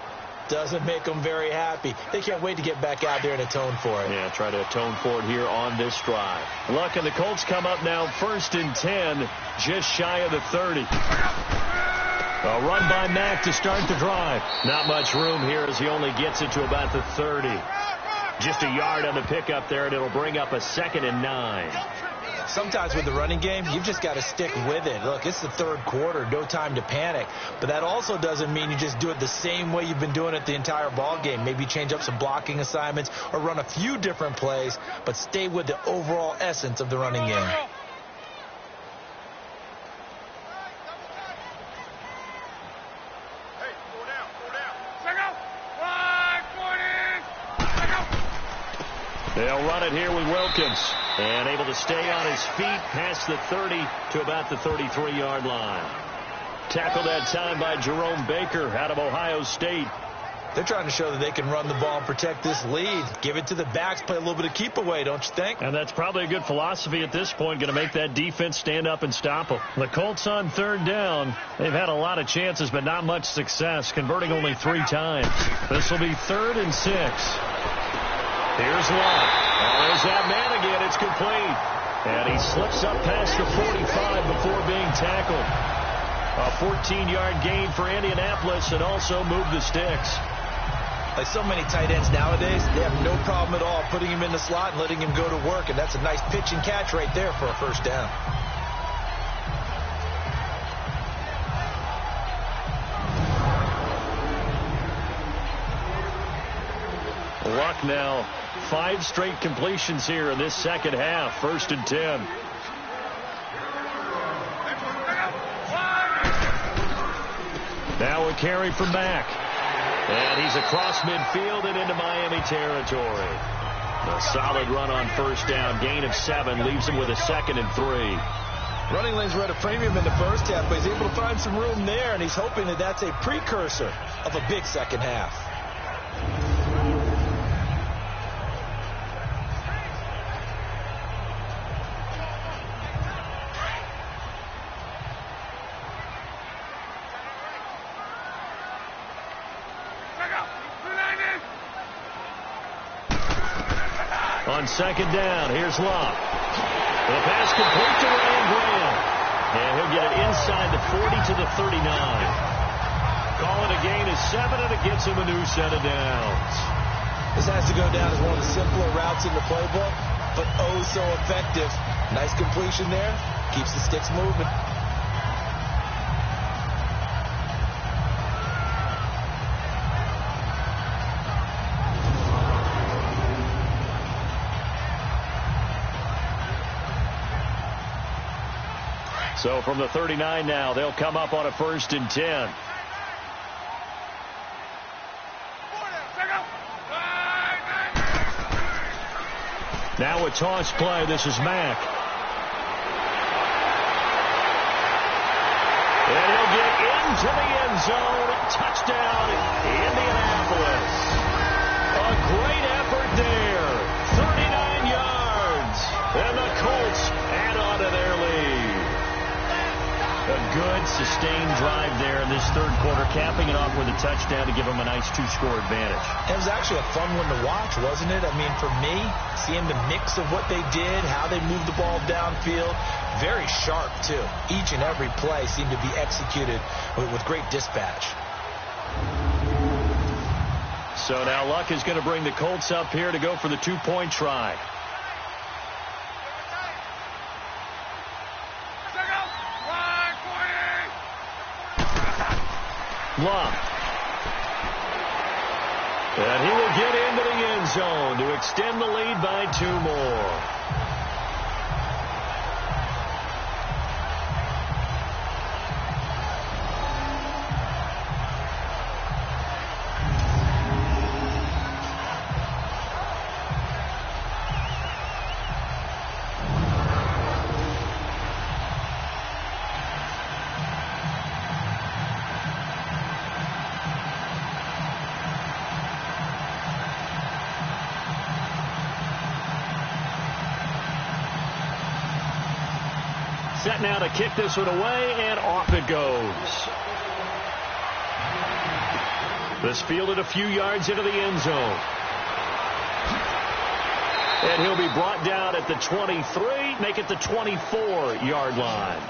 doesn't make them very happy. They can't wait to get back out there and atone for it. Yeah, try to atone for it here on this drive. Look, and the Colts come up now 1st and 10, just shy of the 30. A run by Mack to start the drive. Not much room here as he only gets it to about the 30. Just a yard on the pickup there, and it'll bring up a 2nd and 9. Sometimes with the running game, you've just got to stick with it. Look, it's the third quarter, no time to panic. But that also doesn't mean you just do it the same way you've been doing it the entire ball game. Maybe change up some blocking assignments or run a few different plays, but stay with the overall essence of the running game. They'll run it here with Wilkins. And able to stay on his feet past the 30 to about the 33-yard line. Tackled that time by Jerome Baker out of Ohio State. They're trying to show that they can run the ball and protect this lead. Give it to the backs, play a little bit of keep away, don't you think? And that's probably a good philosophy at this point, going to make that defense stand up and stop them. The Colts on third down. They've had a lot of chances, but not much success, converting only 3 times. This will be 3rd and 6. Here's Locke. There's that man again. It's complete. And he slips up past the 45 before being tackled. A 14-yard gain for Indianapolis and also moved the sticks. Like so many tight ends nowadays, they have no problem at all putting him in the slot and letting him go to work. And that's a nice pitch and catch right there for a first down. Luck now 5 straight completions here in this second half. 1st and 10. Now a carry from Mack. And he's across midfield and into Miami territory. A solid run on first down. Gain of 7 leaves him with a 2nd and 3. Running lanes were at a premium in the first half, but he's able to find some room there, and he's hoping that that's a precursor of a big second half. On second down, here's Locke. The pass complete to Ryan Graham. And he'll get it inside the 40 to 39. Call it a gain of 7, and it gets him a new set of downs. This has to go down as one of the simpler routes in the playbook, but oh so effective. Nice completion there. Keeps the sticks moving. So from the 39 now, they'll come up on a 1st and 10. Now a toss play. This is Mack. And he'll get into the end zone. Touchdown, Indianapolis. A great effort there. 39 yards. And the Colts add on to their lead. A good, sustained drive there in this third quarter, capping it off with a touchdown to give them a nice 2-score advantage. It was actually a fun one to watch, wasn't it? I mean, for me, seeing the mix of what they did, how they moved the ball downfield, very sharp, too. Each and every play seemed to be executed with great dispatch. So now Luck is going to bring the Colts up here to go for the 2-point try. Luck. And he will get into the end zone to extend the lead by 2 more. Set now to kick this one away, and off it goes. This fielded a few yards into the end zone. And he'll be brought down at the 23, make it the 24-yard line.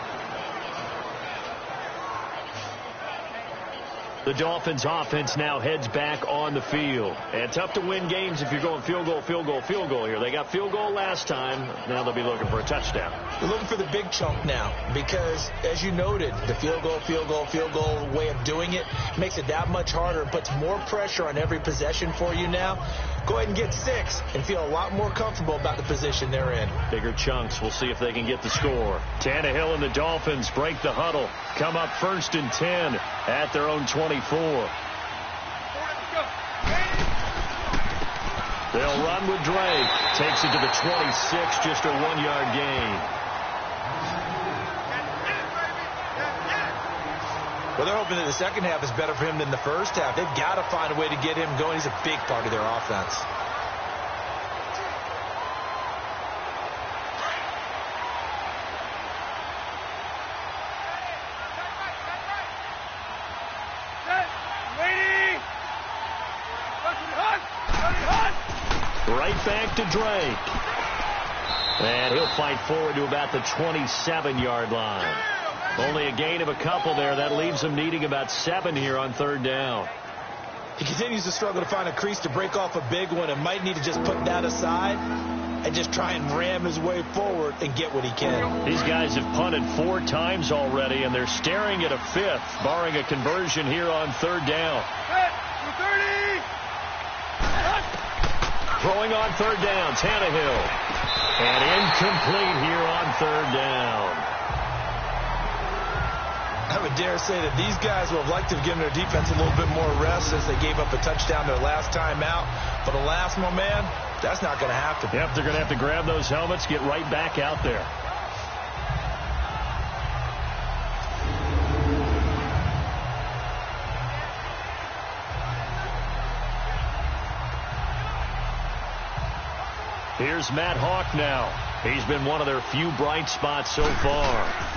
The Dolphins offense now heads back on the field. And tough to win games if you're going field goal, field goal, field goal here. They got field goal last time. Now they'll be looking for a touchdown. They're looking for the big chunk now because, as you noted, the field goal, field goal, field goal way of doing it makes it that much harder. It puts more pressure on every possession for you now. Go ahead and get 6 and feel a lot more comfortable about the position they're in. Bigger chunks. We'll see if they can get the score. Tannehill and the Dolphins break the huddle. Come up 1st and 10 at their own 24. They'll run with Drake. Takes it to the 26, just a 1-yard gain. Well, they're hoping that the second half is better for him than the first half. They've got to find a way to get him going. He's a big part of their offense. Right back to Drake. And he'll fight forward to about the 27-yard line. Only a gain of a couple there. That leaves him needing about 7 here on 3rd down. He continues to struggle to find a crease to break off a big one and might need to just put that aside and just try and ram his way forward and get what he can. These guys have punted 4 times already, and they're staring at a 5th, barring a conversion here on 3rd down. Throwing on 3rd down, Tannehill. And incomplete here on 3rd down. I would dare say that these guys would have liked to have given their defense a little bit more rest since they gave up a touchdown their last time out. But alas, my man, that's not going to happen. Yep, they're going to have to grab those helmets, get right back out there. Here's Matt Hawk now. He's been one of their few bright spots so far.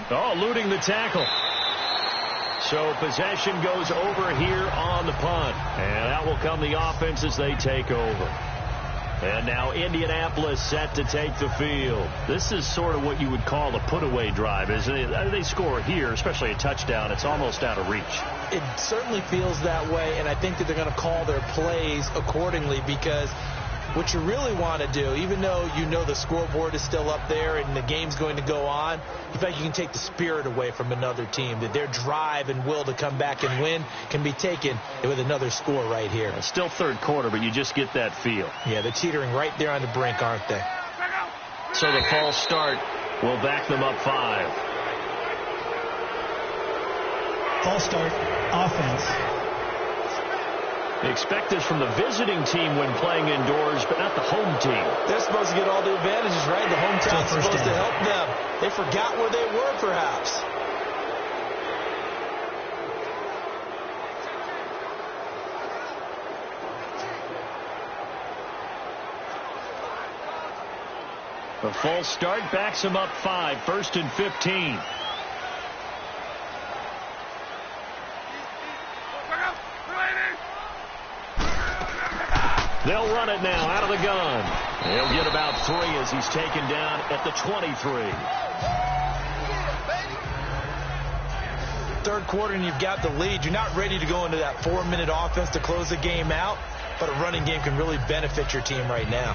Oh, eluding the tackle. So possession goes over here on the punt. And that will come the offense as they take over. And now Indianapolis set to take the field. This is sort of what you would call a put-away drive. As they score here, especially a touchdown, it's almost out of reach. It certainly feels that way, and I think that they're going to call their plays accordingly, because what you really want to do, even though you know the scoreboard is still up there and the game's going to go on, in fact, you can take the spirit away from another team, that their drive and will to come back and win can be taken with another score right here. It's still third quarter, but you just get that feel. Yeah, they're teetering right there on the brink, aren't they? So the false start will back them up 5. False start, offense. They expect this from the visiting team when playing indoors, but not the home team. They're supposed to get all the advantages, right? The hometown's supposed to help them. They forgot where they were, perhaps. The false start backs them up 5, 1st and 15. They'll run it now out of the gun. He'll get about 3 as he's taken down at the 23. Third quarter and you've got the lead. You're not ready to go into that 4-minute offense to close the game out, but a running game can really benefit your team right now.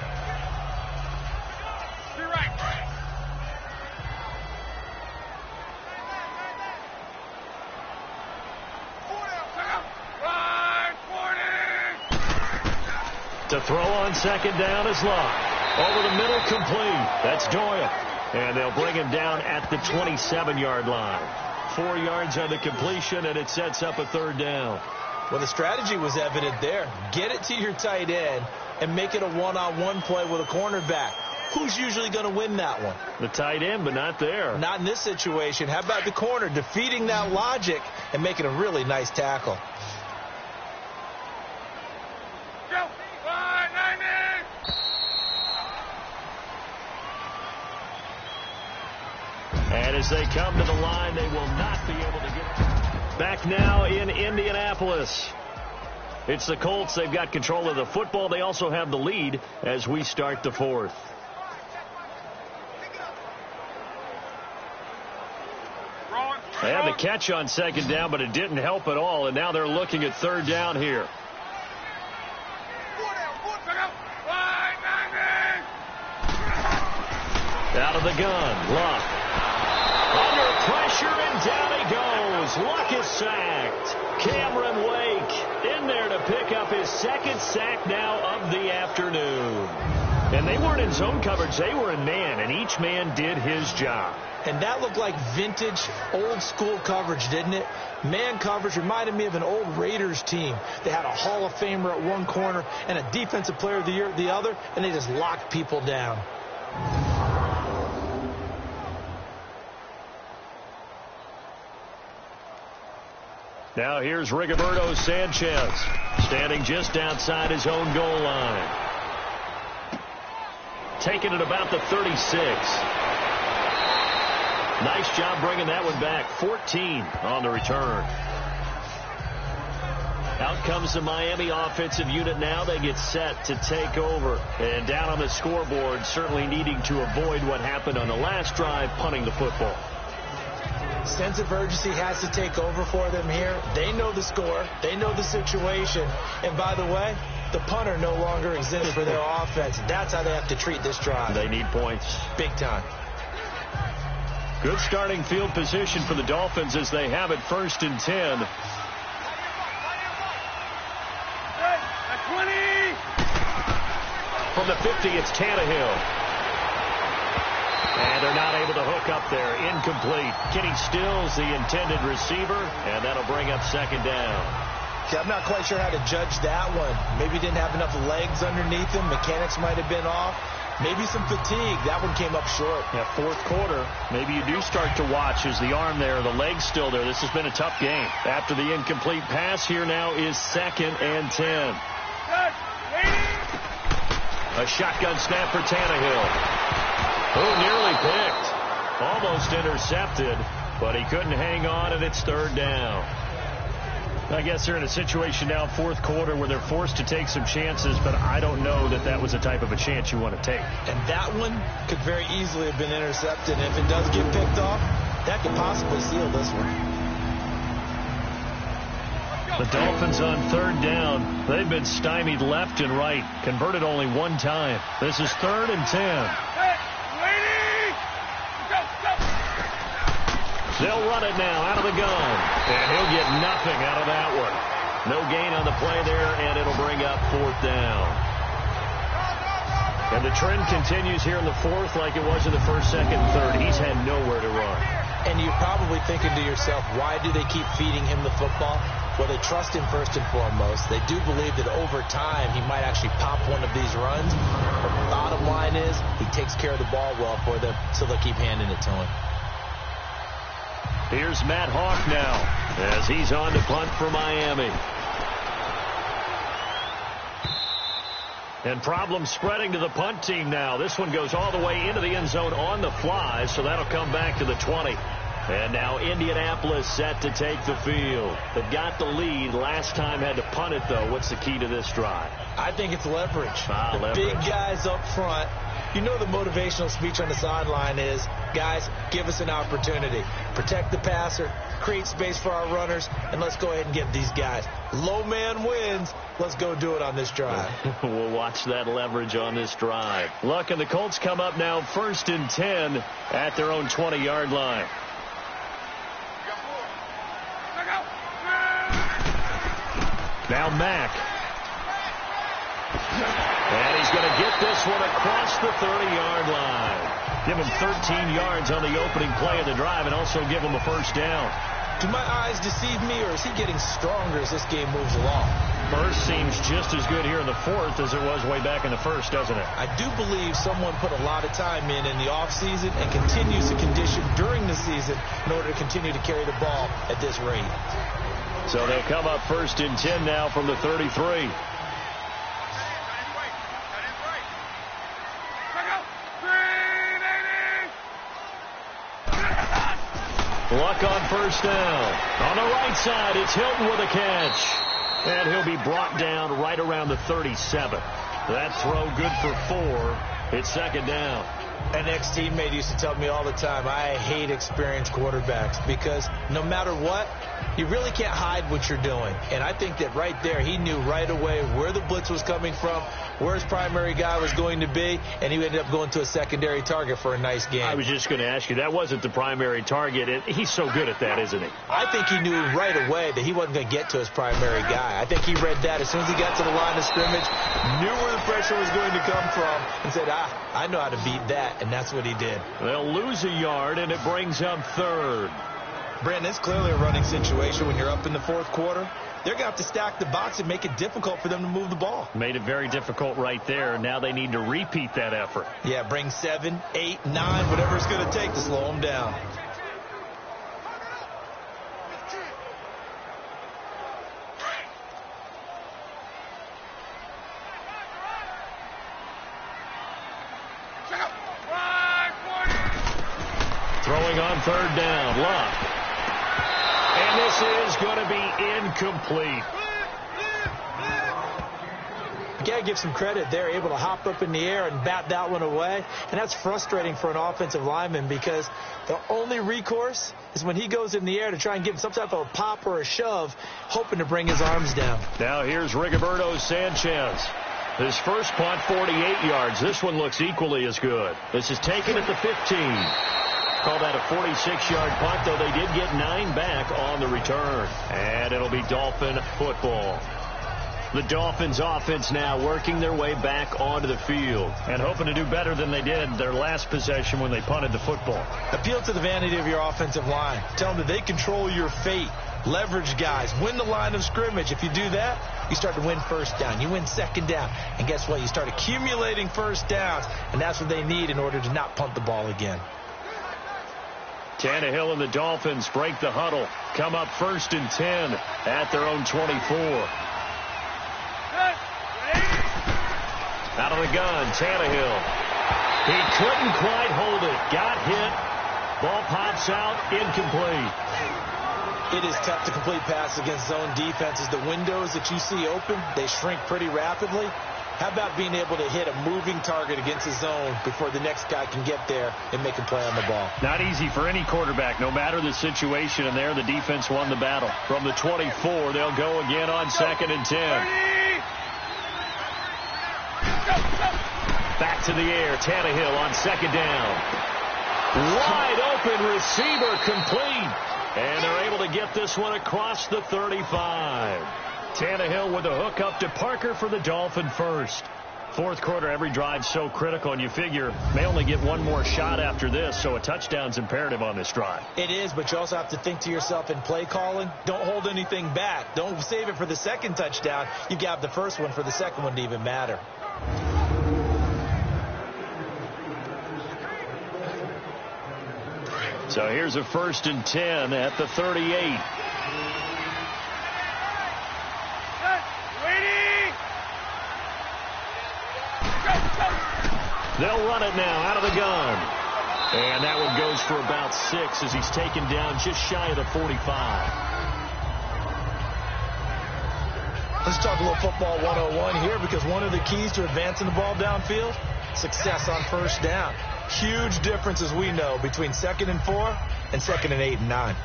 To throw on second down is Locke. Over the middle, complete. That's Doyle. And they'll bring him down at the 27-yard line. 4 yards on the completion, and it sets up a 3rd down. Well, the strategy was evident there. Get it to your tight end and make it a one-on-one play with a cornerback. Who's usually going to win that one? The tight end, but not there. Not in this situation. How about the corner defeating that logic and making a really nice tackle? And as they come to the line, they will not be able to get it. Back now in Indianapolis. It's the Colts. They've got control of the football. They also have the lead as we start the 4th. They had the catch on second down, but it didn't help at all. And now they're looking at 3rd down here. Out of the gun, Luck. Under pressure, and down he goes. Luck is sacked. Cameron Wake in there to pick up his 2nd sack now of the afternoon. And they weren't in zone coverage. They were in man, and each man did his job. And that looked like vintage, old-school coverage, didn't it? Man coverage reminded me of an old Raiders team. They had a Hall of Famer at one corner and a Defensive Player of the Year at the other, and they just locked people down. Now here's Rigoberto Sanchez, standing just outside his own goal line. Taking it about the 36. Nice job bringing that one back. 14 on the return. Out comes the Miami offensive unit now. They get set to take over. And down on the scoreboard, certainly needing to avoid what happened on the last drive, punting the football. Sense of urgency has to take over for them here. They know the score. They know the situation. And by the way, the punter no longer exists for their offense. That's how they have to treat this drive. They need points. Big time. Good starting field position for the Dolphins as they have it 1st and 10. From the 50, it's Tannehill. And they're not able to hook up there. Incomplete. Kenny Stills, the intended receiver, and that'll bring up 2nd down. See, I'm not quite sure how to judge that one. Maybe he didn't have enough legs underneath him. Mechanics might have been off. Maybe some fatigue. That one came up short. Yeah, 4th quarter. Maybe you do start to watch as the arm there, the leg's still there. This has been a tough game. After the incomplete pass, here now is 2nd and 10. A shotgun snap for Tannehill. Oh, nearly picked. Almost intercepted, but he couldn't hang on, and it's 3rd down. I guess they're in a situation now, fourth quarter, where they're forced to take some chances, but I don't know that that was the type of a chance you want to take. And that one could very easily have been intercepted. And if it does get picked off, that could possibly seal this one. The Dolphins on third down. They've been stymied left and right. Converted only one time. This is 3rd and 10. They'll run it now out of the gun. And he'll get nothing out of that one. No gain on the play there, and it'll bring up 4th down. And the trend continues here in the 4th like it was in the 1st, 2nd, and 3rd. He's had nowhere to run. And you're probably thinking to yourself, why do they keep feeding him the football? Well, they trust him first and foremost. They do believe that over time he might actually pop one of these runs. But the bottom line is he takes care of the ball well for them, so they'll keep handing it to him. Here's Matt Hawk now as he's on to punt for Miami. And problems spreading to the punt team now. This one goes all the way into the end zone on the fly, so that'll come back to the 20. And now Indianapolis set to take the field. They've got the lead. Last time had to punt it, though. What's the key to this drive? I think it's leverage. Leverage. Big guys up front. You know the motivational speech on the sideline is, guys, give us an opportunity. Protect the passer, create space for our runners, and let's go ahead and get these guys. Low man wins. Let's go do it on this drive. We'll watch that leverage on this drive. Luck and the Colts come up now 1st and 10 at their own 20-yard line. Now Mack. And he's going to get this one across the 30-yard line. Give him 13 yards on the opening play of the drive and also give him a 1st down. Do my eyes deceive me, or is he getting stronger as this game moves along? First seems just as good here in the 4th as it was way back in the 1st, doesn't it? I do believe someone put a lot of time in the offseason and continues to condition during the season in order to continue to carry the ball at this rate. So they'll come up 1st and 10 now from the 33. Luck on 1st down. On the right side, it's Hilton with a catch. And he'll be brought down right around the 37. That throw good for 4. It's 2nd down. An ex-teammate used to tell me all the time, I hate experienced quarterbacks because no matter what, you really can't hide what you're doing. And I think that right there, he knew right away where the blitz was coming from, where his primary guy was going to be, and he ended up going to a secondary target for a nice game. I was just going to ask you, that wasn't the primary target. And he's so good at that, isn't he? I think he knew right away that he wasn't going to get to his primary guy. I think he read that as soon as he got to the line of scrimmage, knew where the pressure was going to come from, and said, I know how to beat that. And that's what he did. They'll lose a yard, and it brings up 3rd. Brandon, it's clearly a running situation when you're up in the 4th quarter. They're going to have to stack the box and make it difficult for them to move the ball. Made it very difficult right there. Now they need to repeat that effort. Yeah, bring 7, 8, 9, whatever it's going to take to slow them down. Throwing on 3rd down, Luck. And this is going to be incomplete. You got to give some credit. They're able to hop up in the air and bat that one away. And that's frustrating for an offensive lineman because the only recourse is when he goes in the air to try and give some type of a pop or a shove, hoping to bring his arms down. Now here's Rigoberto Sanchez. His first punt, 48 yards. This one looks equally as good. This is taken at the 15. Call that a 46-yard punt, though they did get 9 back on the return. And it'll be Dolphin football. The Dolphins offense now working their way back onto the field and hoping to do better than they did their last possession when they punted the football. Appeal to the vanity of your offensive line. Tell them that they control your fate. Leverage guys. Win the line of scrimmage. If you do that, you start to win 1st down. You win 2nd down. And guess what? You start accumulating 1st downs. And that's what they need in order to not punt the ball again. Tannehill and the Dolphins break the huddle. Come up 1st and 10 at their own 24. Out of the gun, Tannehill. He couldn't quite hold it. Got hit. Ball pops out, incomplete. It is tough to complete passes against zone defenses. The windows that you see open, they shrink pretty rapidly. How about being able to hit a moving target against a zone before the next guy can get there and make a play on the ball? Not easy for any quarterback, no matter the situation. And there, the defense won the battle. From the 24, they'll go again on 2nd and 10. Back to the air. Tannehill on 2nd down. Wide open receiver, complete. And they're able to get this one across the 35. Tannehill with a hook up to Parker for the Dolphin first. Fourth quarter, every drive so critical, and you figure may only get one more shot after this, so a touchdown's imperative on this drive. It is, but you also have to think to yourself in play calling, don't hold anything back. Don't save it for the second touchdown. You got the first one for the second one to even matter. So here's a 1st and 10 at the 38. They'll run it now out of the gun. And that one goes for about 6 as he's taken down just shy of the 45. Let's talk a little football 101 here, because one of the keys to advancing the ball downfield, success on first down. Huge difference, as we know, between 2nd and 4 and 2nd and 8 and 9.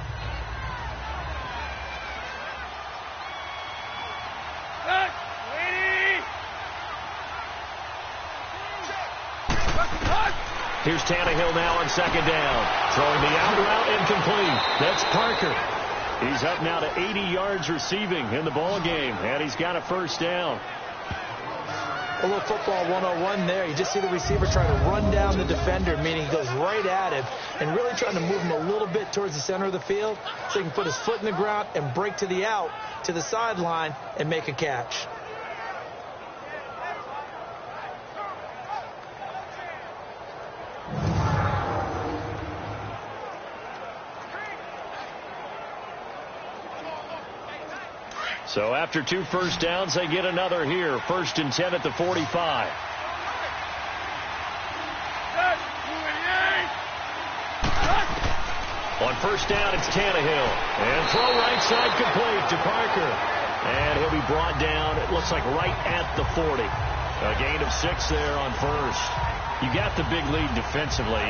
Here's Tannehill now on 2nd down. Throwing the out route, incomplete. That's Parker. He's up now to 80 yards receiving in the ball game, and he's got a 1st down. A little football 101 there. You just see the receiver trying to run down the defender, meaning he goes right at him and really trying to move him a little bit towards the center of the field so he can put his foot in the ground and break to the out, to the sideline, and make a catch. So after 2 first downs, they get another here. 1st and 10 at the 45. On 1st down, it's Tannehill. And throw right side complete to Parker. And he'll be brought down, it looks like right at the 40. A gain of 6 there on 1st. You got the big lead defensively.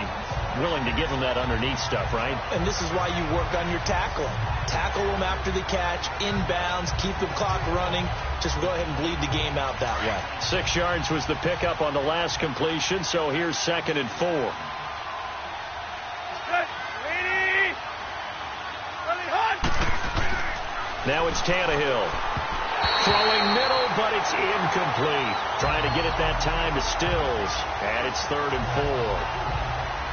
Willing to give them that underneath stuff, right? And this is why you work on your tackling. Tackle them after the catch, inbounds, keep the clock running. Just go ahead and bleed the game out that way. 6 yards was the pickup on the last completion, so here's 2nd and 4. Now it's Tannehill. Throwing middle, but it's incomplete. Trying to get it that time to Stills. And it's 3rd and 4.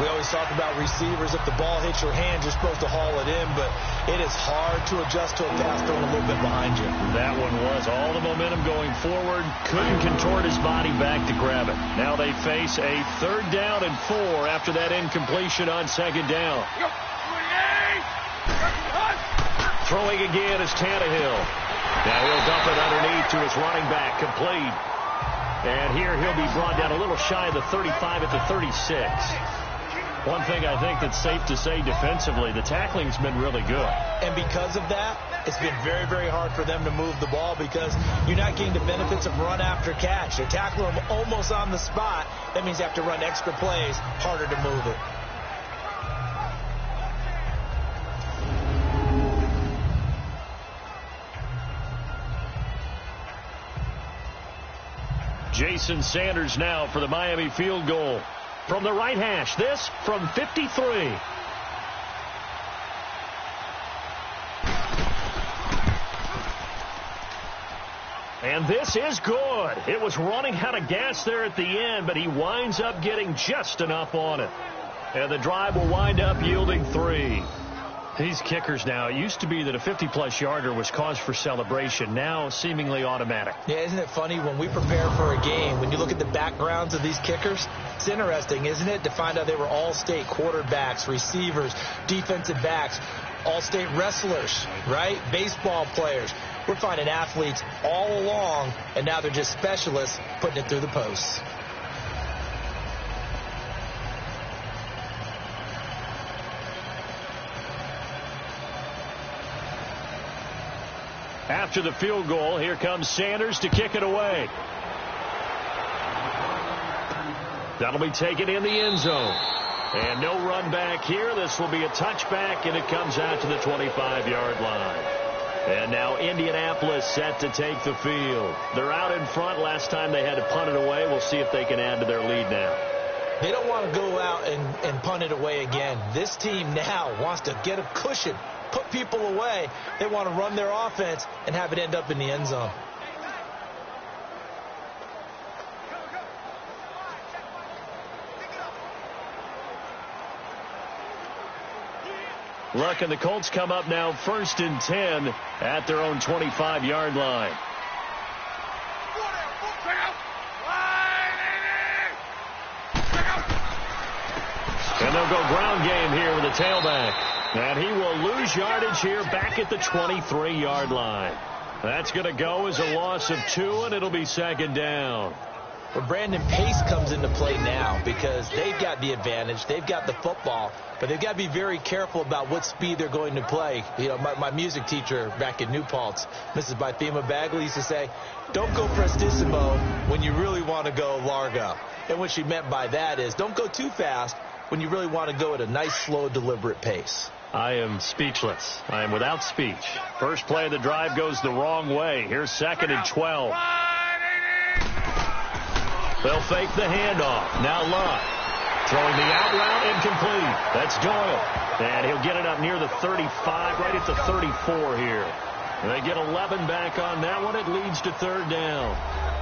We always talk about receivers. If the ball hits your hands, you're supposed to haul it in, but it is hard to adjust to a pass thrown a little bit behind you. That one was all the momentum going forward. Couldn't contort his body back to grab it. Now they face a 3rd down and 4 after that incompletion on 2nd down. Throwing again is Tannehill. Now he'll dump it underneath to his running back, complete. And here he'll be brought down a little shy of the 35 at the 36. One thing I think that's safe to say defensively, the tackling's been really good. And because of that, it's been very, very hard for them to move the ball because you're not getting the benefits of run after catch. They're tackling them almost on the spot. That means you have to run extra plays, harder to move it. Jason Sanders now for the Miami field goal. From the right hash, this from 53. And this is good. It was running out of gas there at the end, but he winds up getting just enough on it. And the drive will wind up yielding 3. These kickers now, it used to be that a 50-plus yarder was cause for celebration. Now seemingly automatic. Yeah, isn't it funny when we prepare for a game, when you look at the backgrounds of these kickers, it's interesting, isn't it, to find out they were all-state quarterbacks, receivers, defensive backs, all-state wrestlers, right? Baseball players. We're finding athletes all along, and now they're just specialists putting it through the posts. After the field goal, here comes Sanders to kick it away. That'll be taken in the end zone. And no run back here. This will be a touchback, and it comes out to the 25-yard line. And now Indianapolis set to take the field. They're out in front. Last time they had to punt it away. We'll see if they can add to their lead now. They don't want to go out and punt it away again. This team now wants to get a cushion, put people away. They want to run their offense and have it end up in the end zone. Look, and the Colts come up now 1st and 10 at their own 25-yard line. And they'll go ground game here with a tailback. And he will lose yardage here back at the 23-yard line. That's going to go as a loss of 2, and it'll be 2nd down. Well, Brandon, pace comes into play now because they've got the advantage. They've got the football, but they've got to be very careful about what speed they're going to play. You know, my music teacher back in New Paltz, Mrs. Bythema Bagley, used to say, don't go prestissimo when you really want to go largo. And what she meant by that is don't go too fast when you really want to go at a nice, slow, deliberate pace. I am speechless. I am without speech. First play of the drive goes the wrong way. Here's 2nd and 12. They'll fake the handoff. Now Love throwing the out route incomplete. That's Doyle. And he'll get it up near the 35, right at the 34 here. And they get 11 back on that one. It leads to 3rd down.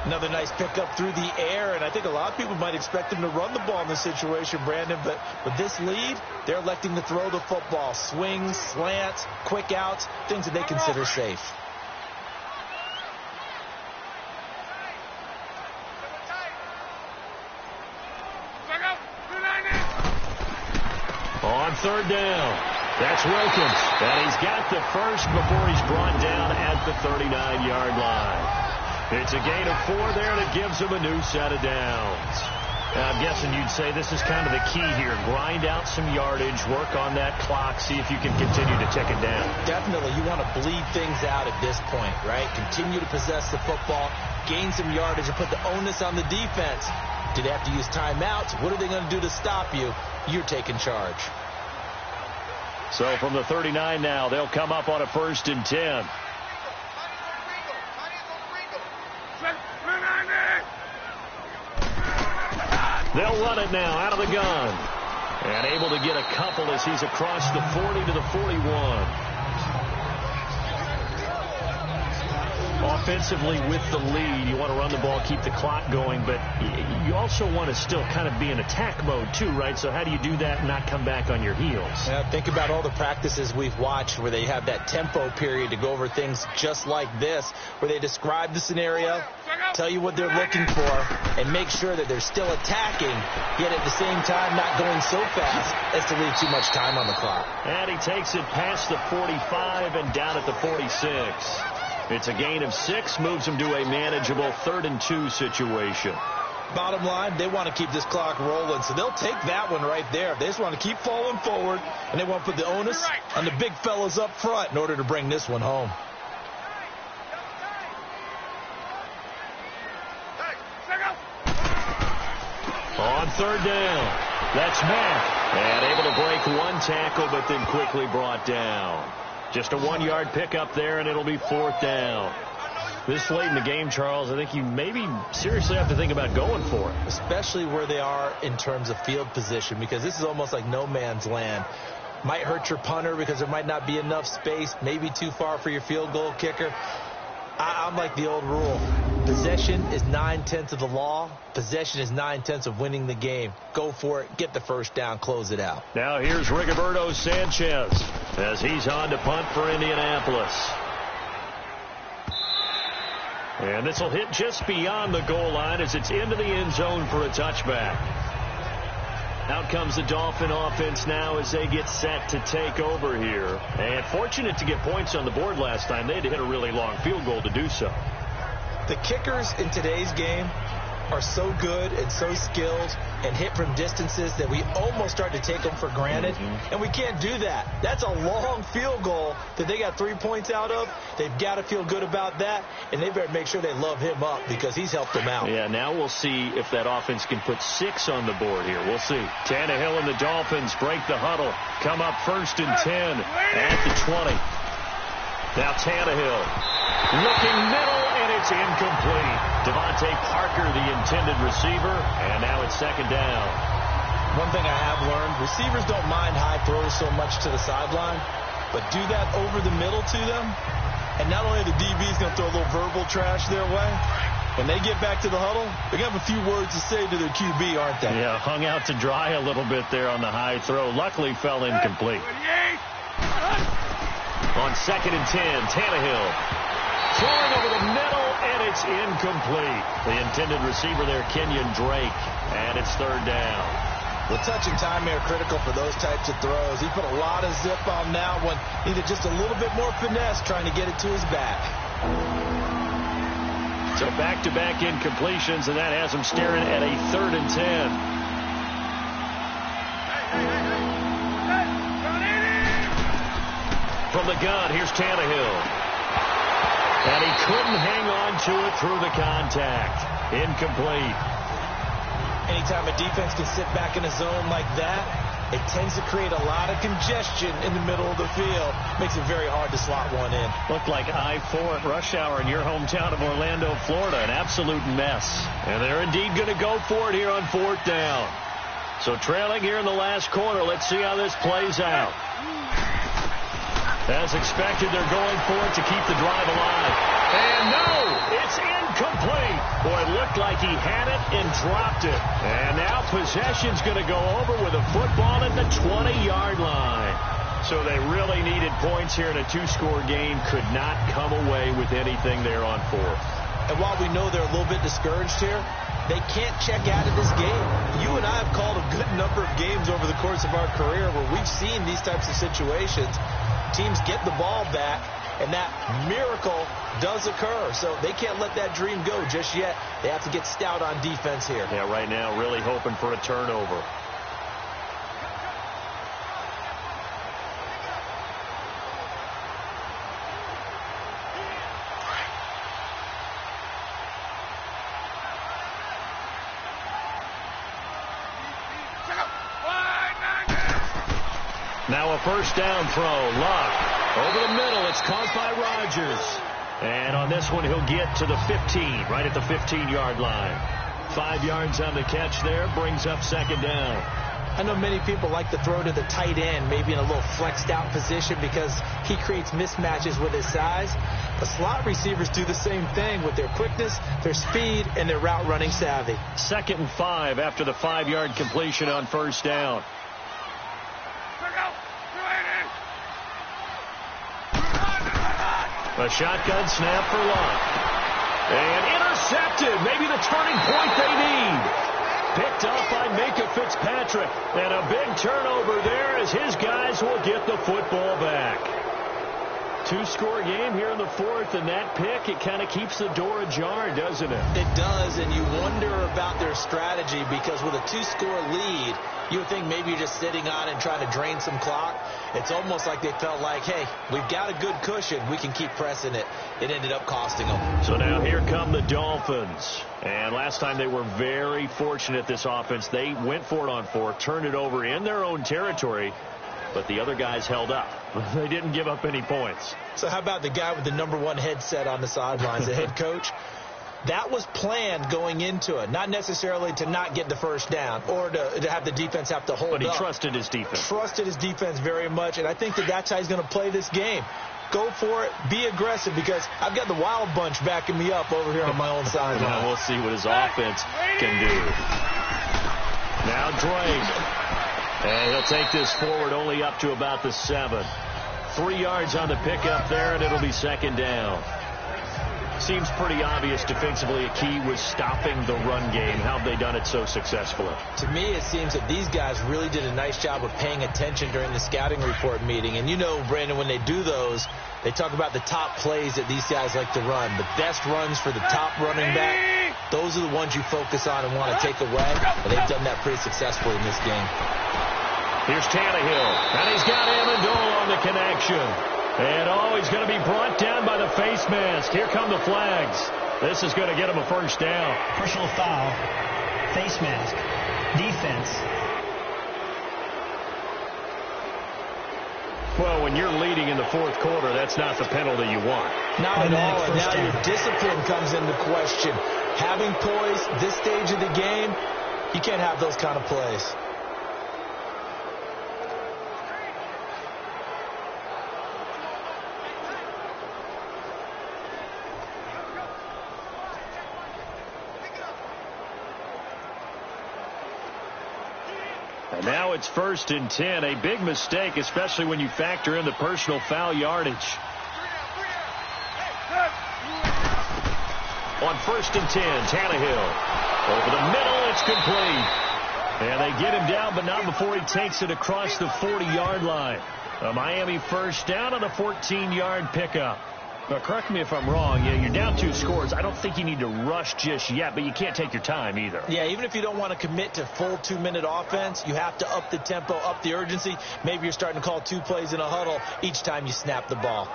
Another nice pickup through the air, and I think a lot of people might expect them to run the ball in this situation, Brandon, but with this lead, they're electing to throw the football. Swings, slants, quick outs, things that they consider safe. On 3rd down, that's Wilkins, and he's got the first before he's brought down at the 39-yard line. It's a gain of 4 there, and it gives him a new set of downs. I'm guessing you'd say this is kind of the key here. Grind out some yardage, work on that clock, see if you can continue to tick it down. Definitely. You want to bleed things out at this point, right? Continue to possess the football, gain some yardage, and put the onus on the defense. Do they have to use timeouts? What are they going to do to stop you? You're taking charge. So from the 39 now, they'll come up on a 1st and 10. They'll run it now out of the gun. And able to get a couple as he's across the 40 to the 41. Offensively with the lead, you want to run the ball, keep the clock going, but you also want to still kind of be in attack mode too, right? So how do you do that and not come back on your heels? Yeah, think about all the practices we've watched where they have that tempo period to go over things just like this, where they describe the scenario, tell you what they're looking for, and make sure that they're still attacking, yet at the same time not going so fast as to leave too much time on the clock. And he takes it past the 45 and down at the 46. It's a gain of 6, moves them to a manageable 3rd and 2 situation. Bottom line, they want to keep this clock rolling, so they'll take that one right there. They just want to keep falling forward, and they want to put the onus on the big fellas up front in order to bring this one home. On 3rd down, that's Mack. And able to break one tackle, but then quickly brought down. Just a 1-yard pickup there, and it'll be 4th down. This late in the game, Charles, I think you maybe seriously have to think about going for it. Especially where they are in terms of field position, because this is almost like no man's land. Might hurt your punter because there might not be enough space, maybe too far for your field goal kicker. I'm like the old rule. Possession is 9/10 of the law. Possession is 9/10 of winning the game. Go for it. Get the first down. Close it out. Now here's Rigoberto Sanchez as he's on to punt for Indianapolis. And this will hit just beyond the goal line as it's into the end zone for a touchback. Out comes the Dolphin offense now as they get set to take over here. And fortunate to get points on the board last time. They had to hit a really long field goal to do so. The kickers in today's game, are so good and so skilled and hit from distances that we almost start to take them for granted. And we can't do that. That's a long field goal that they got 3 points out of. They've got to feel good about that, and they better make sure they love him up because he's helped them out. Yeah, now we'll see if that offense can put 6 on the board here. We'll see. Tannehill and the Dolphins break the huddle. Come up 1st and 10 at the 20. Now Tannehill looking middle, and it's incomplete. Devontae Parker, the intended receiver, and now it's 2nd down. One thing I have learned, receivers don't mind high throws so much to the sideline, but do that over the middle to them, and not only the DB's going to throw a little verbal trash their way, when they get back to the huddle, they're going to have a few words to say to their QB, aren't they? Yeah, hung out to dry a little bit there on the high throw. Luckily fell incomplete. On 2nd and 10, Tannehill throwing over the middle, and it's incomplete. The intended receiver there, Kenyon Drake, and it's 3rd down. The touch and time are critical for those types of throws. He put a lot of zip on that one. Needed just a little bit more finesse trying to get it to his back. So back-to-back incompletions, and that has him staring at a 3rd and 10. From the gun, here's Tannehill. And he couldn't hang on to it through the contact. Incomplete. Anytime a defense can sit back in a zone like that, it tends to create a lot of congestion in the middle of the field. Makes it very hard to slot one in. Looked like I-4 at rush hour in your hometown of Orlando, Florida. An absolute mess. And they're indeed going to go for it here on 4th down. So trailing here in the last quarter. Let's see how this plays out. As expected, they're going for it to keep the drive alive. And no, it's incomplete. Boy, it looked like he had it and dropped it. And now possession's going to go over with a football at the 20-yard line. So they really needed points here in a 2-score game. Could not come away with anything there on 4th. And while we know they're a little bit discouraged here, they can't check out of this game. You and I have called a good number of games over the course of our career where we've seen these types of situations. Teams get the ball back, and that miracle does occur. So they can't let that dream go just yet. They have to get stout on defense here. Yeah, right now really hoping for a turnover. Now a 1st down throw. Luck over the middle. It's caught by Rodgers. And on this one, he'll get to the 15, right at the 15-yard line. 5 yards on the catch there. Brings up 2nd down. I know many people like to throw to the tight end, maybe in a little flexed out position because he creates mismatches with his size. The slot receivers do the same thing with their quickness, their speed, and their route running savvy. 2nd and 5 after the 5-yard completion on 1st down. A shotgun snap for Luck. And intercepted. Maybe the turning point they need. Picked up by Minka Fitzpatrick. And a big turnover there as his guys will get the football back. 2-score game here in the 4th, and that pick, it kind of keeps the door ajar, doesn't it? It does, and you wonder about their strategy because with a 2-score lead, you would think maybe you're just sitting on it and trying to drain some clock. It's almost like they felt like, hey, we've got a good cushion. We can keep pressing it. It ended up costing them. So now here come the Dolphins. And last time they were very fortunate, this offense. They went for it on 4, turned it over in their own territory, but the other guys held up. They didn't give up any points. So how about the guy with the #1 headset on the sidelines, the head coach? That was planned going into it, not necessarily to not get the 1st down or to have the defense have to hold up. But he trusted his defense. Trusted his defense very much, and I think that's how he's going to play this game. Go for it. Be aggressive because I've got the wild bunch backing me up over here on my own sideline. Now we'll see what his offense can do. Now Drake. And he'll take this forward only up to about the 7. 3 yards on the pickup there, and it'll be 2nd down. Seems pretty obvious defensively a key was stopping the run game. How have they done it so successfully? To me, it seems that these guys really did a nice job of paying attention during the scouting report meeting. And you know, Brandon, when they do those, they talk about the top plays that these guys like to run. The best runs for the top running back. those are the ones you focus on and want to take away, and they've done that pretty successfully in this game. Here's Tannehill, and he's got Amendola on the connection. And, he's going to be brought down by the face mask. Here come the flags. This is going to get him a first down. Personal foul. Face mask. Defense. Well, when you're leading in the fourth quarter, that's not the penalty you want. Not at all. And now your discipline comes into question. Having poise this stage of the game, you can't have those kind of plays. And now it's 1st and 10. A big mistake, especially when you factor in the personal foul yardage. On 1st and 10, Tannehill. Over the middle, it's complete. And they get him down, but not before he takes it across the 40-yard line. A Miami first down on a 14-yard pickup. Now, correct me if I'm wrong. Yeah, you're down 2 scores. I don't think you need to rush just yet, but you can't take your time either. Yeah, even if you don't want to commit to full 2-minute offense, you have to up the tempo, up the urgency. Maybe you're starting to call 2 plays in a huddle each time you snap the ball.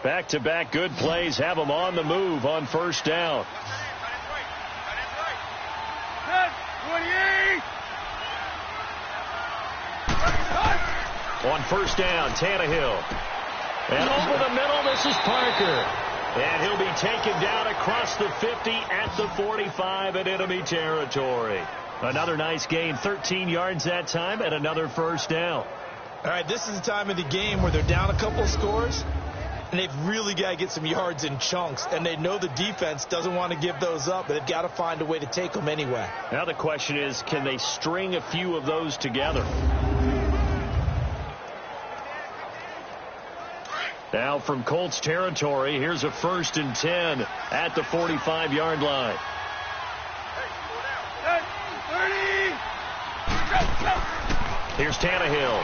Back-to-back good plays have them on the move on first down. On first down, Tannehill. And over the middle, this is Parker. And he'll be taken down across the 50 at the 45 in enemy territory. Another nice gain, 13 yards that time, and another first down. All right, this is the time of the game where they're down a couple of scores, and they've really got to get some yards in chunks. And they know the defense doesn't want to give those up, but they've got to find a way to take them anyway. Now the question is, can they string a few of those together? Now from Colts territory, here's a 1st and 10 at the 45-yard line. Here's Tannehill.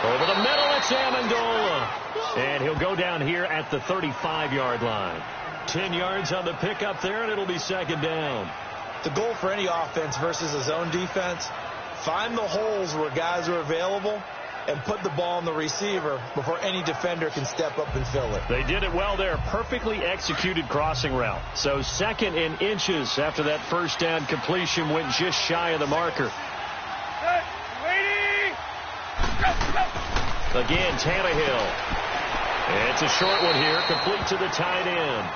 Over the middle, it's Amendola. And he'll go down here at the 35-yard line. 10 yards on the pickup there, and it'll be 2nd down. The goal for any offense versus a zone defense, find the holes where guys are available and put the ball on the receiver before any defender can step up and fill it. They did it well there. Perfectly executed crossing route. So 2nd and inches after that first down completion went just shy of the marker. Again, Tannehill. It's a short one here, complete to the tight end.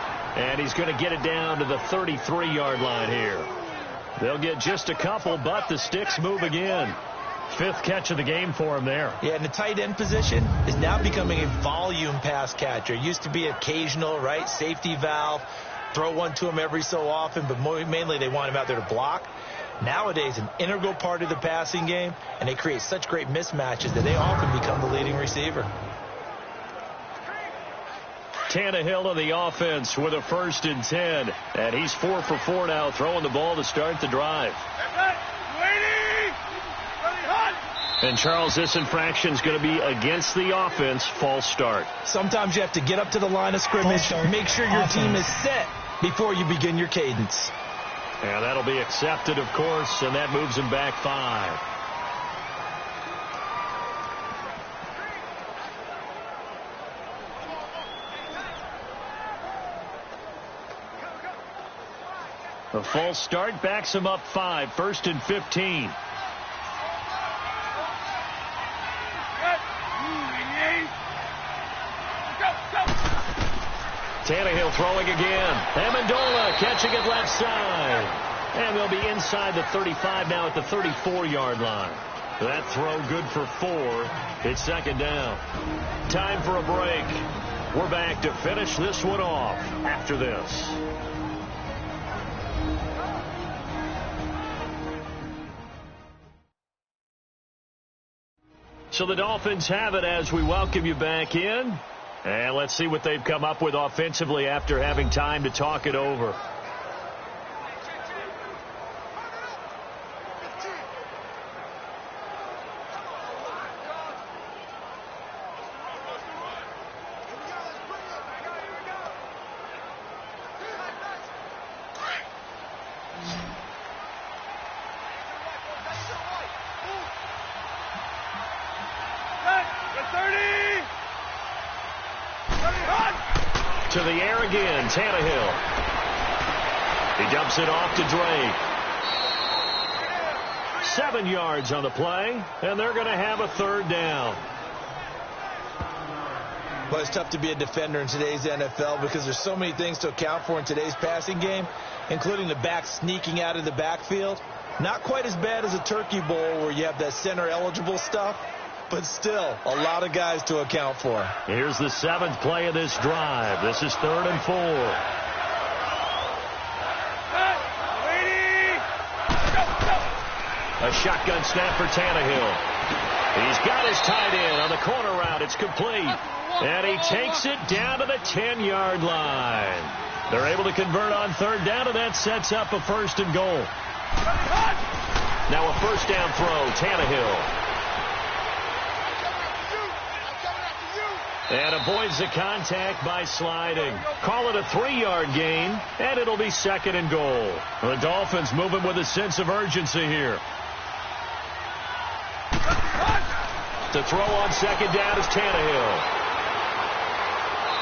And he's going to get it down to the 33-yard line here. They'll get just a couple, but the sticks move again. 5th catch of the game for him there. Yeah, and the tight end position is now becoming a volume pass catcher. It used to be occasional, right? Safety valve, throw one to him every so often, but mainly they want him out there to block. Nowadays, an integral part of the passing game, and they create such great mismatches that they often become the leading receiver. Tannehill on the offense with a 1st and 10, and he's 4 for 4 now, throwing the ball to start the drive. And, Charles, this infraction is going to be against the offense. False start. Sometimes you have to get up to the line of scrimmage, make sure your team is set before you begin your cadence. And that'll be accepted, of course, and that moves him back 5. The false start backs him up 5, 1st and 15. Tannehill throwing again. Amendola catching it left side. And they'll be inside the 35 now at the 34-yard line. That throw good for 4. It's 2nd down. Time for a break. We're back to finish this one off after this. So the Dolphins have it as we welcome you back in. And let's see what they've come up with offensively after having time to talk it over. To the air again, Tannehill. He dumps it off to Drake. 7 yards on the play, and they're going to have a third down. Well, it's tough to be a defender in today's NFL because there's so many things to account for in today's passing game, including the back sneaking out of the backfield. Not quite as bad as a turkey bowl where you have that center-eligible stuff, but still a lot of guys to account for. Here's the 7th play of this drive. This is 3rd and 4. A shotgun snap for Tannehill. He's got his tight end on the corner route. It's complete. And he takes it down to the 10-yard line. They're able to convert on 3rd down, and that sets up a 1st and goal. Now a 1st down throw, Tannehill. And avoids the contact by sliding. Call it a 3-yard gain, and it'll be 2nd and goal. The Dolphins moving with a sense of urgency here. To throw on 2nd down is Tannehill.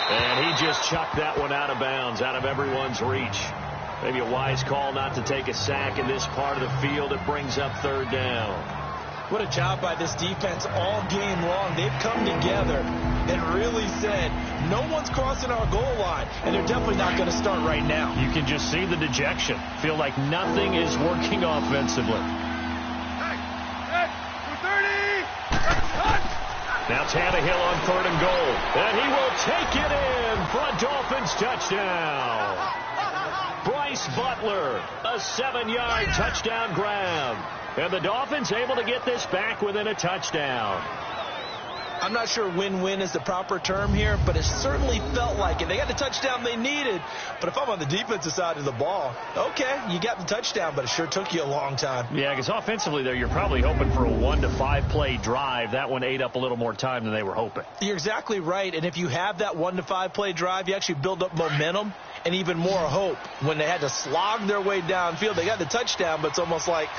And he just chucked that one out of bounds, out of everyone's reach. Maybe a wise call not to take a sack in this part of the field. It brings up 3rd down. What a job by this defense all game long. They've come together and really said, no one's crossing our goal line, and they're definitely not going to start right now. You can just see the dejection. Feel like nothing is working offensively. Now Tannehill on 3rd and goal. And he will take it in for a Dolphins touchdown. Bryce Butler, a 7-yard touchdown grab. And the Dolphins able to get this back within a touchdown. I'm not sure win-win is the proper term here, but it certainly felt like it. They got the touchdown they needed, but if I'm on the defensive side of the ball, okay, you got the touchdown, but it sure took you a long time. Yeah, because offensively there, you're probably hoping for a 1 to 5 play drive. That one ate up a little more time than they were hoping. You're exactly right, and if you have that 1 to 5 play drive, you actually build up momentum and even more hope. When they had to slog their way downfield, they got the touchdown, but it's almost like,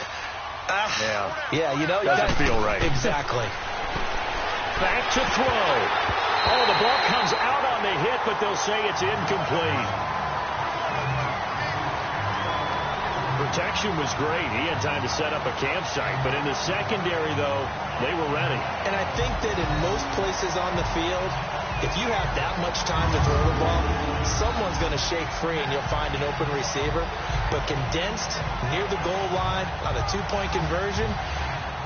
yeah, you know, doesn't feel right. Exactly. Back to throw. Oh, the ball comes out on the hit, but they'll say it's incomplete. Protection was great. He had time to set up a campsite, but in the secondary, though, they were ready. And I think that in most places on the field, if you have that much time to throw the ball, someone's going to shake free and you'll find an open receiver. But condensed near the goal line on a 2-point conversion,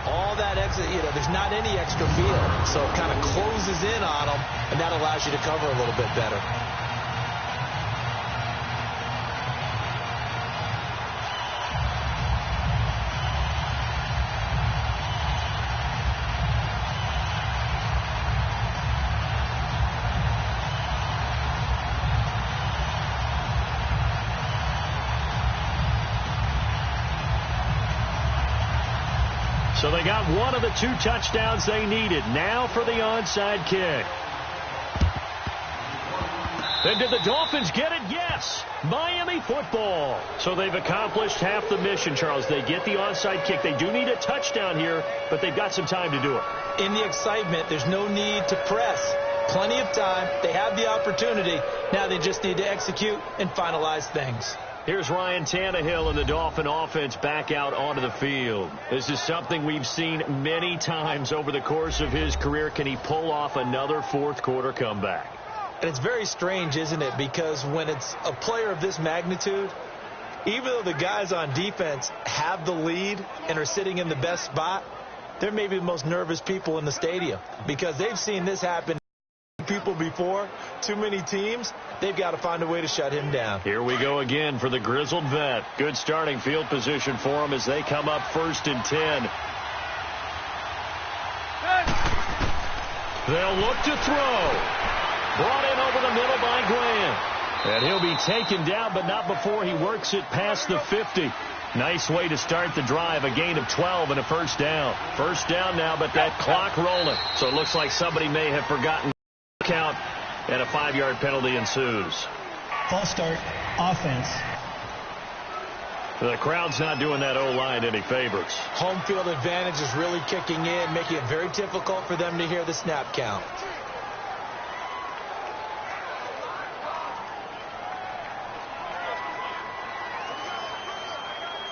all that exit, there's not any extra field. So it kind of closes in on them, and that allows you to cover a little bit better. So they got one of the 2 touchdowns they needed. Now for the onside kick. And did the Dolphins get it? Yes. Miami football. So they've accomplished half the mission, Charles. They get the onside kick. They do need a touchdown here, but they've got some time to do it. In the excitement, there's no need to press. Plenty of time. They have the opportunity. Now they just need to execute and finalize things. Here's Ryan Tannehill and the Dolphin offense back out onto the field. This is something we've seen many times over the course of his career. Can he pull off another 4th quarter comeback? And it's very strange, isn't it? Because when it's a player of this magnitude, even though the guys on defense have the lead and are sitting in the best spot, they're maybe the most nervous people in the stadium because they've seen this happen to people before. Too many teams, they've got to find a way to shut him down. Here we go again for the grizzled vet. Good starting field position for him as they come up 1st and 10. They'll look to throw. Brought in over the middle by Graham. And he'll be taken down, but not before he works it past the 50. Nice way to start the drive. A gain of 12 and a 1st down. 1st down now, but that clock rolling. So it looks like somebody may have forgotten the count, and a 5-yard penalty ensues. False start, offense. The crowd's not doing that O-line any favors. Home field advantage is really kicking in, making it very difficult for them to hear the snap count.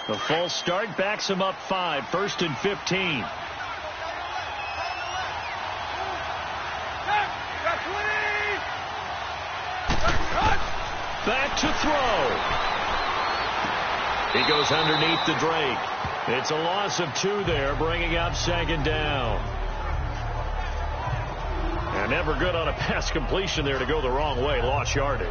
The false start backs him up 5, 1st and 15. Back to throw. He goes underneath the Drake. It's a loss of 2 there, bringing up 2nd down. And never good on a pass completion there to go the wrong way. Lost yardage.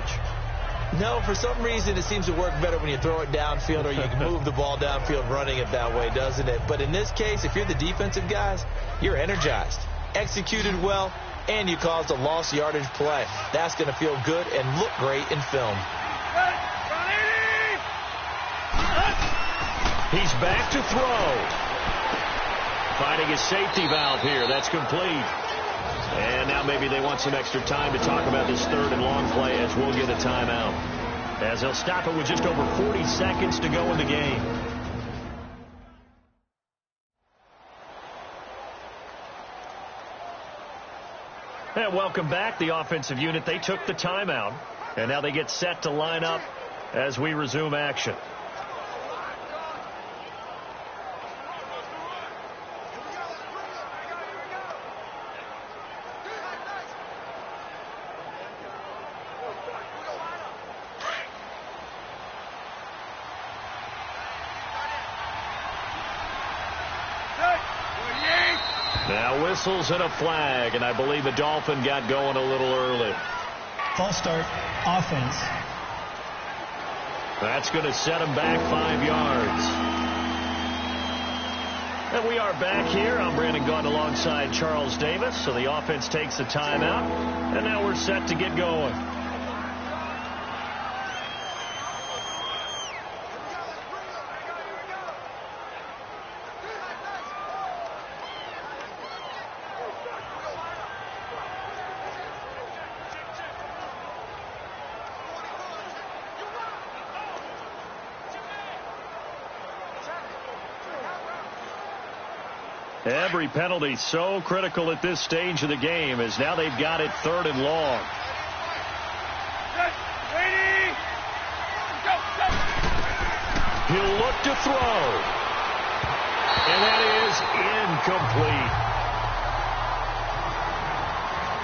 No, for some reason it seems to work better when you throw it downfield or you can move the ball downfield running it that way, doesn't it? But in this case, if you're the defensive guys, you're energized, executed well, and you caused a lost yardage play. That's going to feel good and look great in film. He's back to throw. Finding his safety valve here. That's complete. And now maybe they want some extra time to talk about this 3rd and long play as we'll get a timeout. As they'll stop it with just over 40 seconds to go in the game. And welcome back, the offensive unit. They took the timeout, and now they get set to line up as we resume action. Now whistles and a flag, and I believe the Dolphin got going a little early. False start, offense. That's going to set him back 5 yards. And we are back here. I'm Brandon Gaudin alongside Charles Davis. So the offense takes a timeout, and now we're set to get going. Every penalty so critical at this stage of the game as now they've got it 3rd and long. He'll look to throw. And that is incomplete.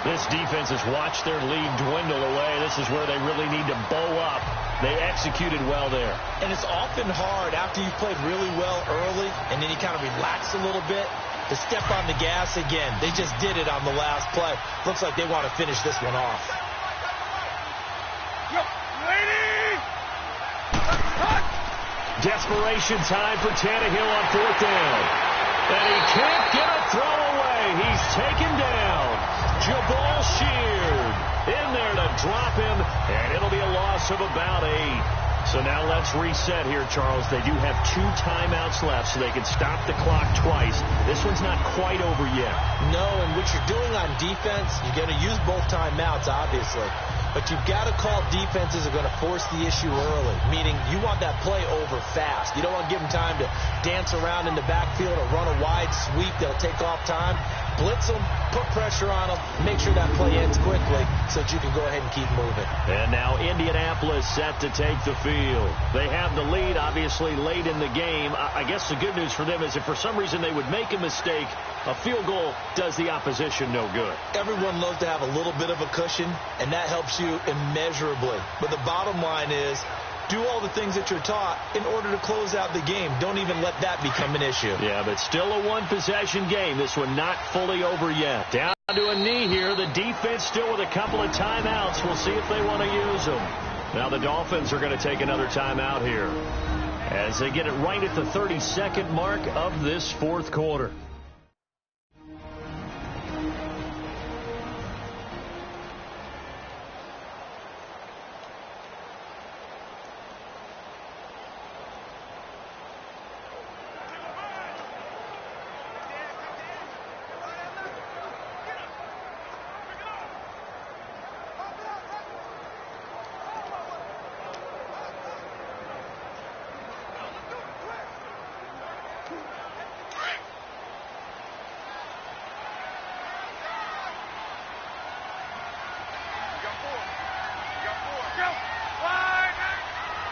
This defense has watched their lead dwindle away. This is where they really need to bow up. They executed well there. And it's often hard after you've played really well early and then you kind of relax a little bit to step on the gas again. They just did it on the last play. Looks like they want to finish this one off. Desperation time for Tannehill on 4th down. And he can't get a throw away. He's taken down. Jabal Sheard in there to drop him, and it'll be a loss of about 8. So now let's reset here, Charles. They do have 2 timeouts left, so they can stop the clock twice. This one's not quite over yet. No, and what you're doing on defense, you're going to use both timeouts, obviously. But you've got to call defenses are going to force the issue early, meaning you want that play over fast. You don't want to give them time to dance around in the backfield or run a wide sweep that'll take off time. Blitz them, put pressure on them, make sure that play ends quickly so that you can go ahead and keep moving. And now Indianapolis set to take the field. They have the lead, obviously, late in the game. I guess the good news for them is if for some reason they would make a mistake, a field goal does the opposition no good. Everyone loves to have a little bit of a cushion, and that helps you immeasurably. But the bottom line is, do all the things that you're taught in order to close out the game. Don't even let that become an issue. Yeah, but still a one-possession game. This one not fully over yet. Down to a knee here. The defense still with a couple of timeouts. We'll see if they want to use them. Now the Dolphins are going to take another timeout here as they get it right at the 32nd mark of this 4th quarter.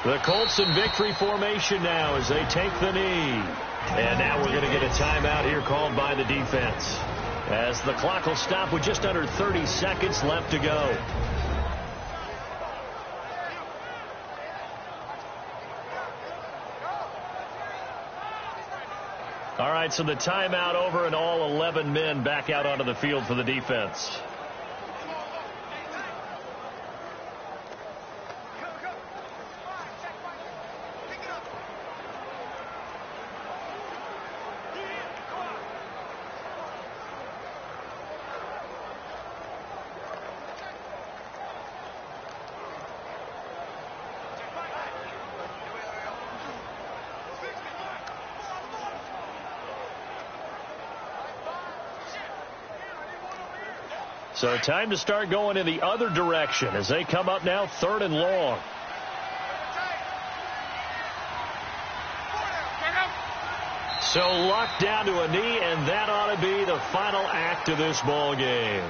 The Colts in victory formation now as they take the knee. And now we're going to get a timeout here called by the defense, as the clock will stop with just under 30 seconds left to go. All right, so the timeout over and all 11 men back out onto the field for the defense. So time to start going in the other direction as they come up now 3rd and long. So locked down to a knee, and that ought to be the final act of this ball game.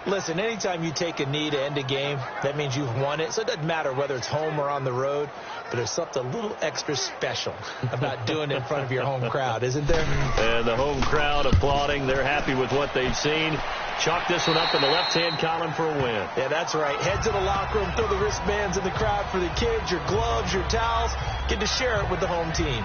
Listen, anytime you take a knee to end a game, that means you've won it. So it doesn't matter whether it's home or on the road, but there's something a little extra special about doing it in front of your home crowd, isn't there? And the home crowd applauding. They're happy with what they've seen. Chalk this one up in the left-hand column for a win. Yeah, that's right. Head to the locker room, throw the wristbands in the crowd for the kids, your gloves, your towels. Get to share it with the home team.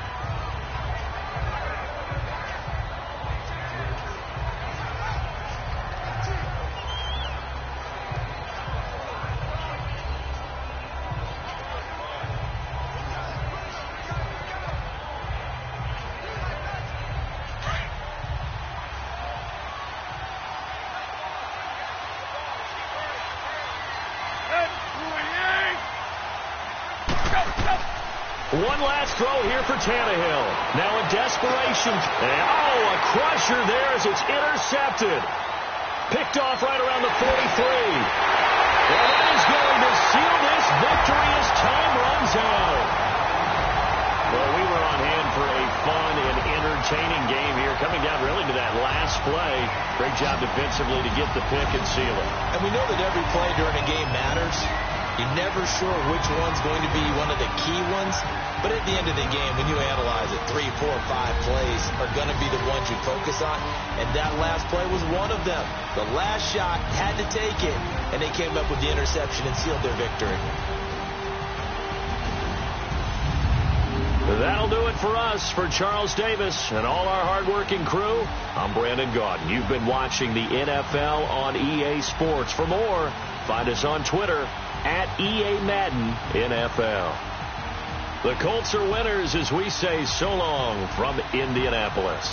One last throw here for Tannehill. Now in desperation. And, a crusher there as it's intercepted. Picked off right around the 43. And that is going to seal this victory as time runs out. Well, we were on hand for a fun and entertaining game here, coming down really to that last play. Great job defensively to get the pick and seal it. And we know that every play during a game matters. You're never sure which one's going to be one of the key ones. But at the end of the game, when you analyze it, 3, 4, 5 plays are going to be the ones you focus on. And that last play was one of them. The last shot had to take it, and they came up with the interception and sealed their victory. That'll do it for us. For Charles Davis and all our hardworking crew, I'm Brandon Gaudin. You've been watching the NFL on EA Sports. For more, find us on Twitter at EA Madden NFL. The Colts are winners as we say so long from Indianapolis.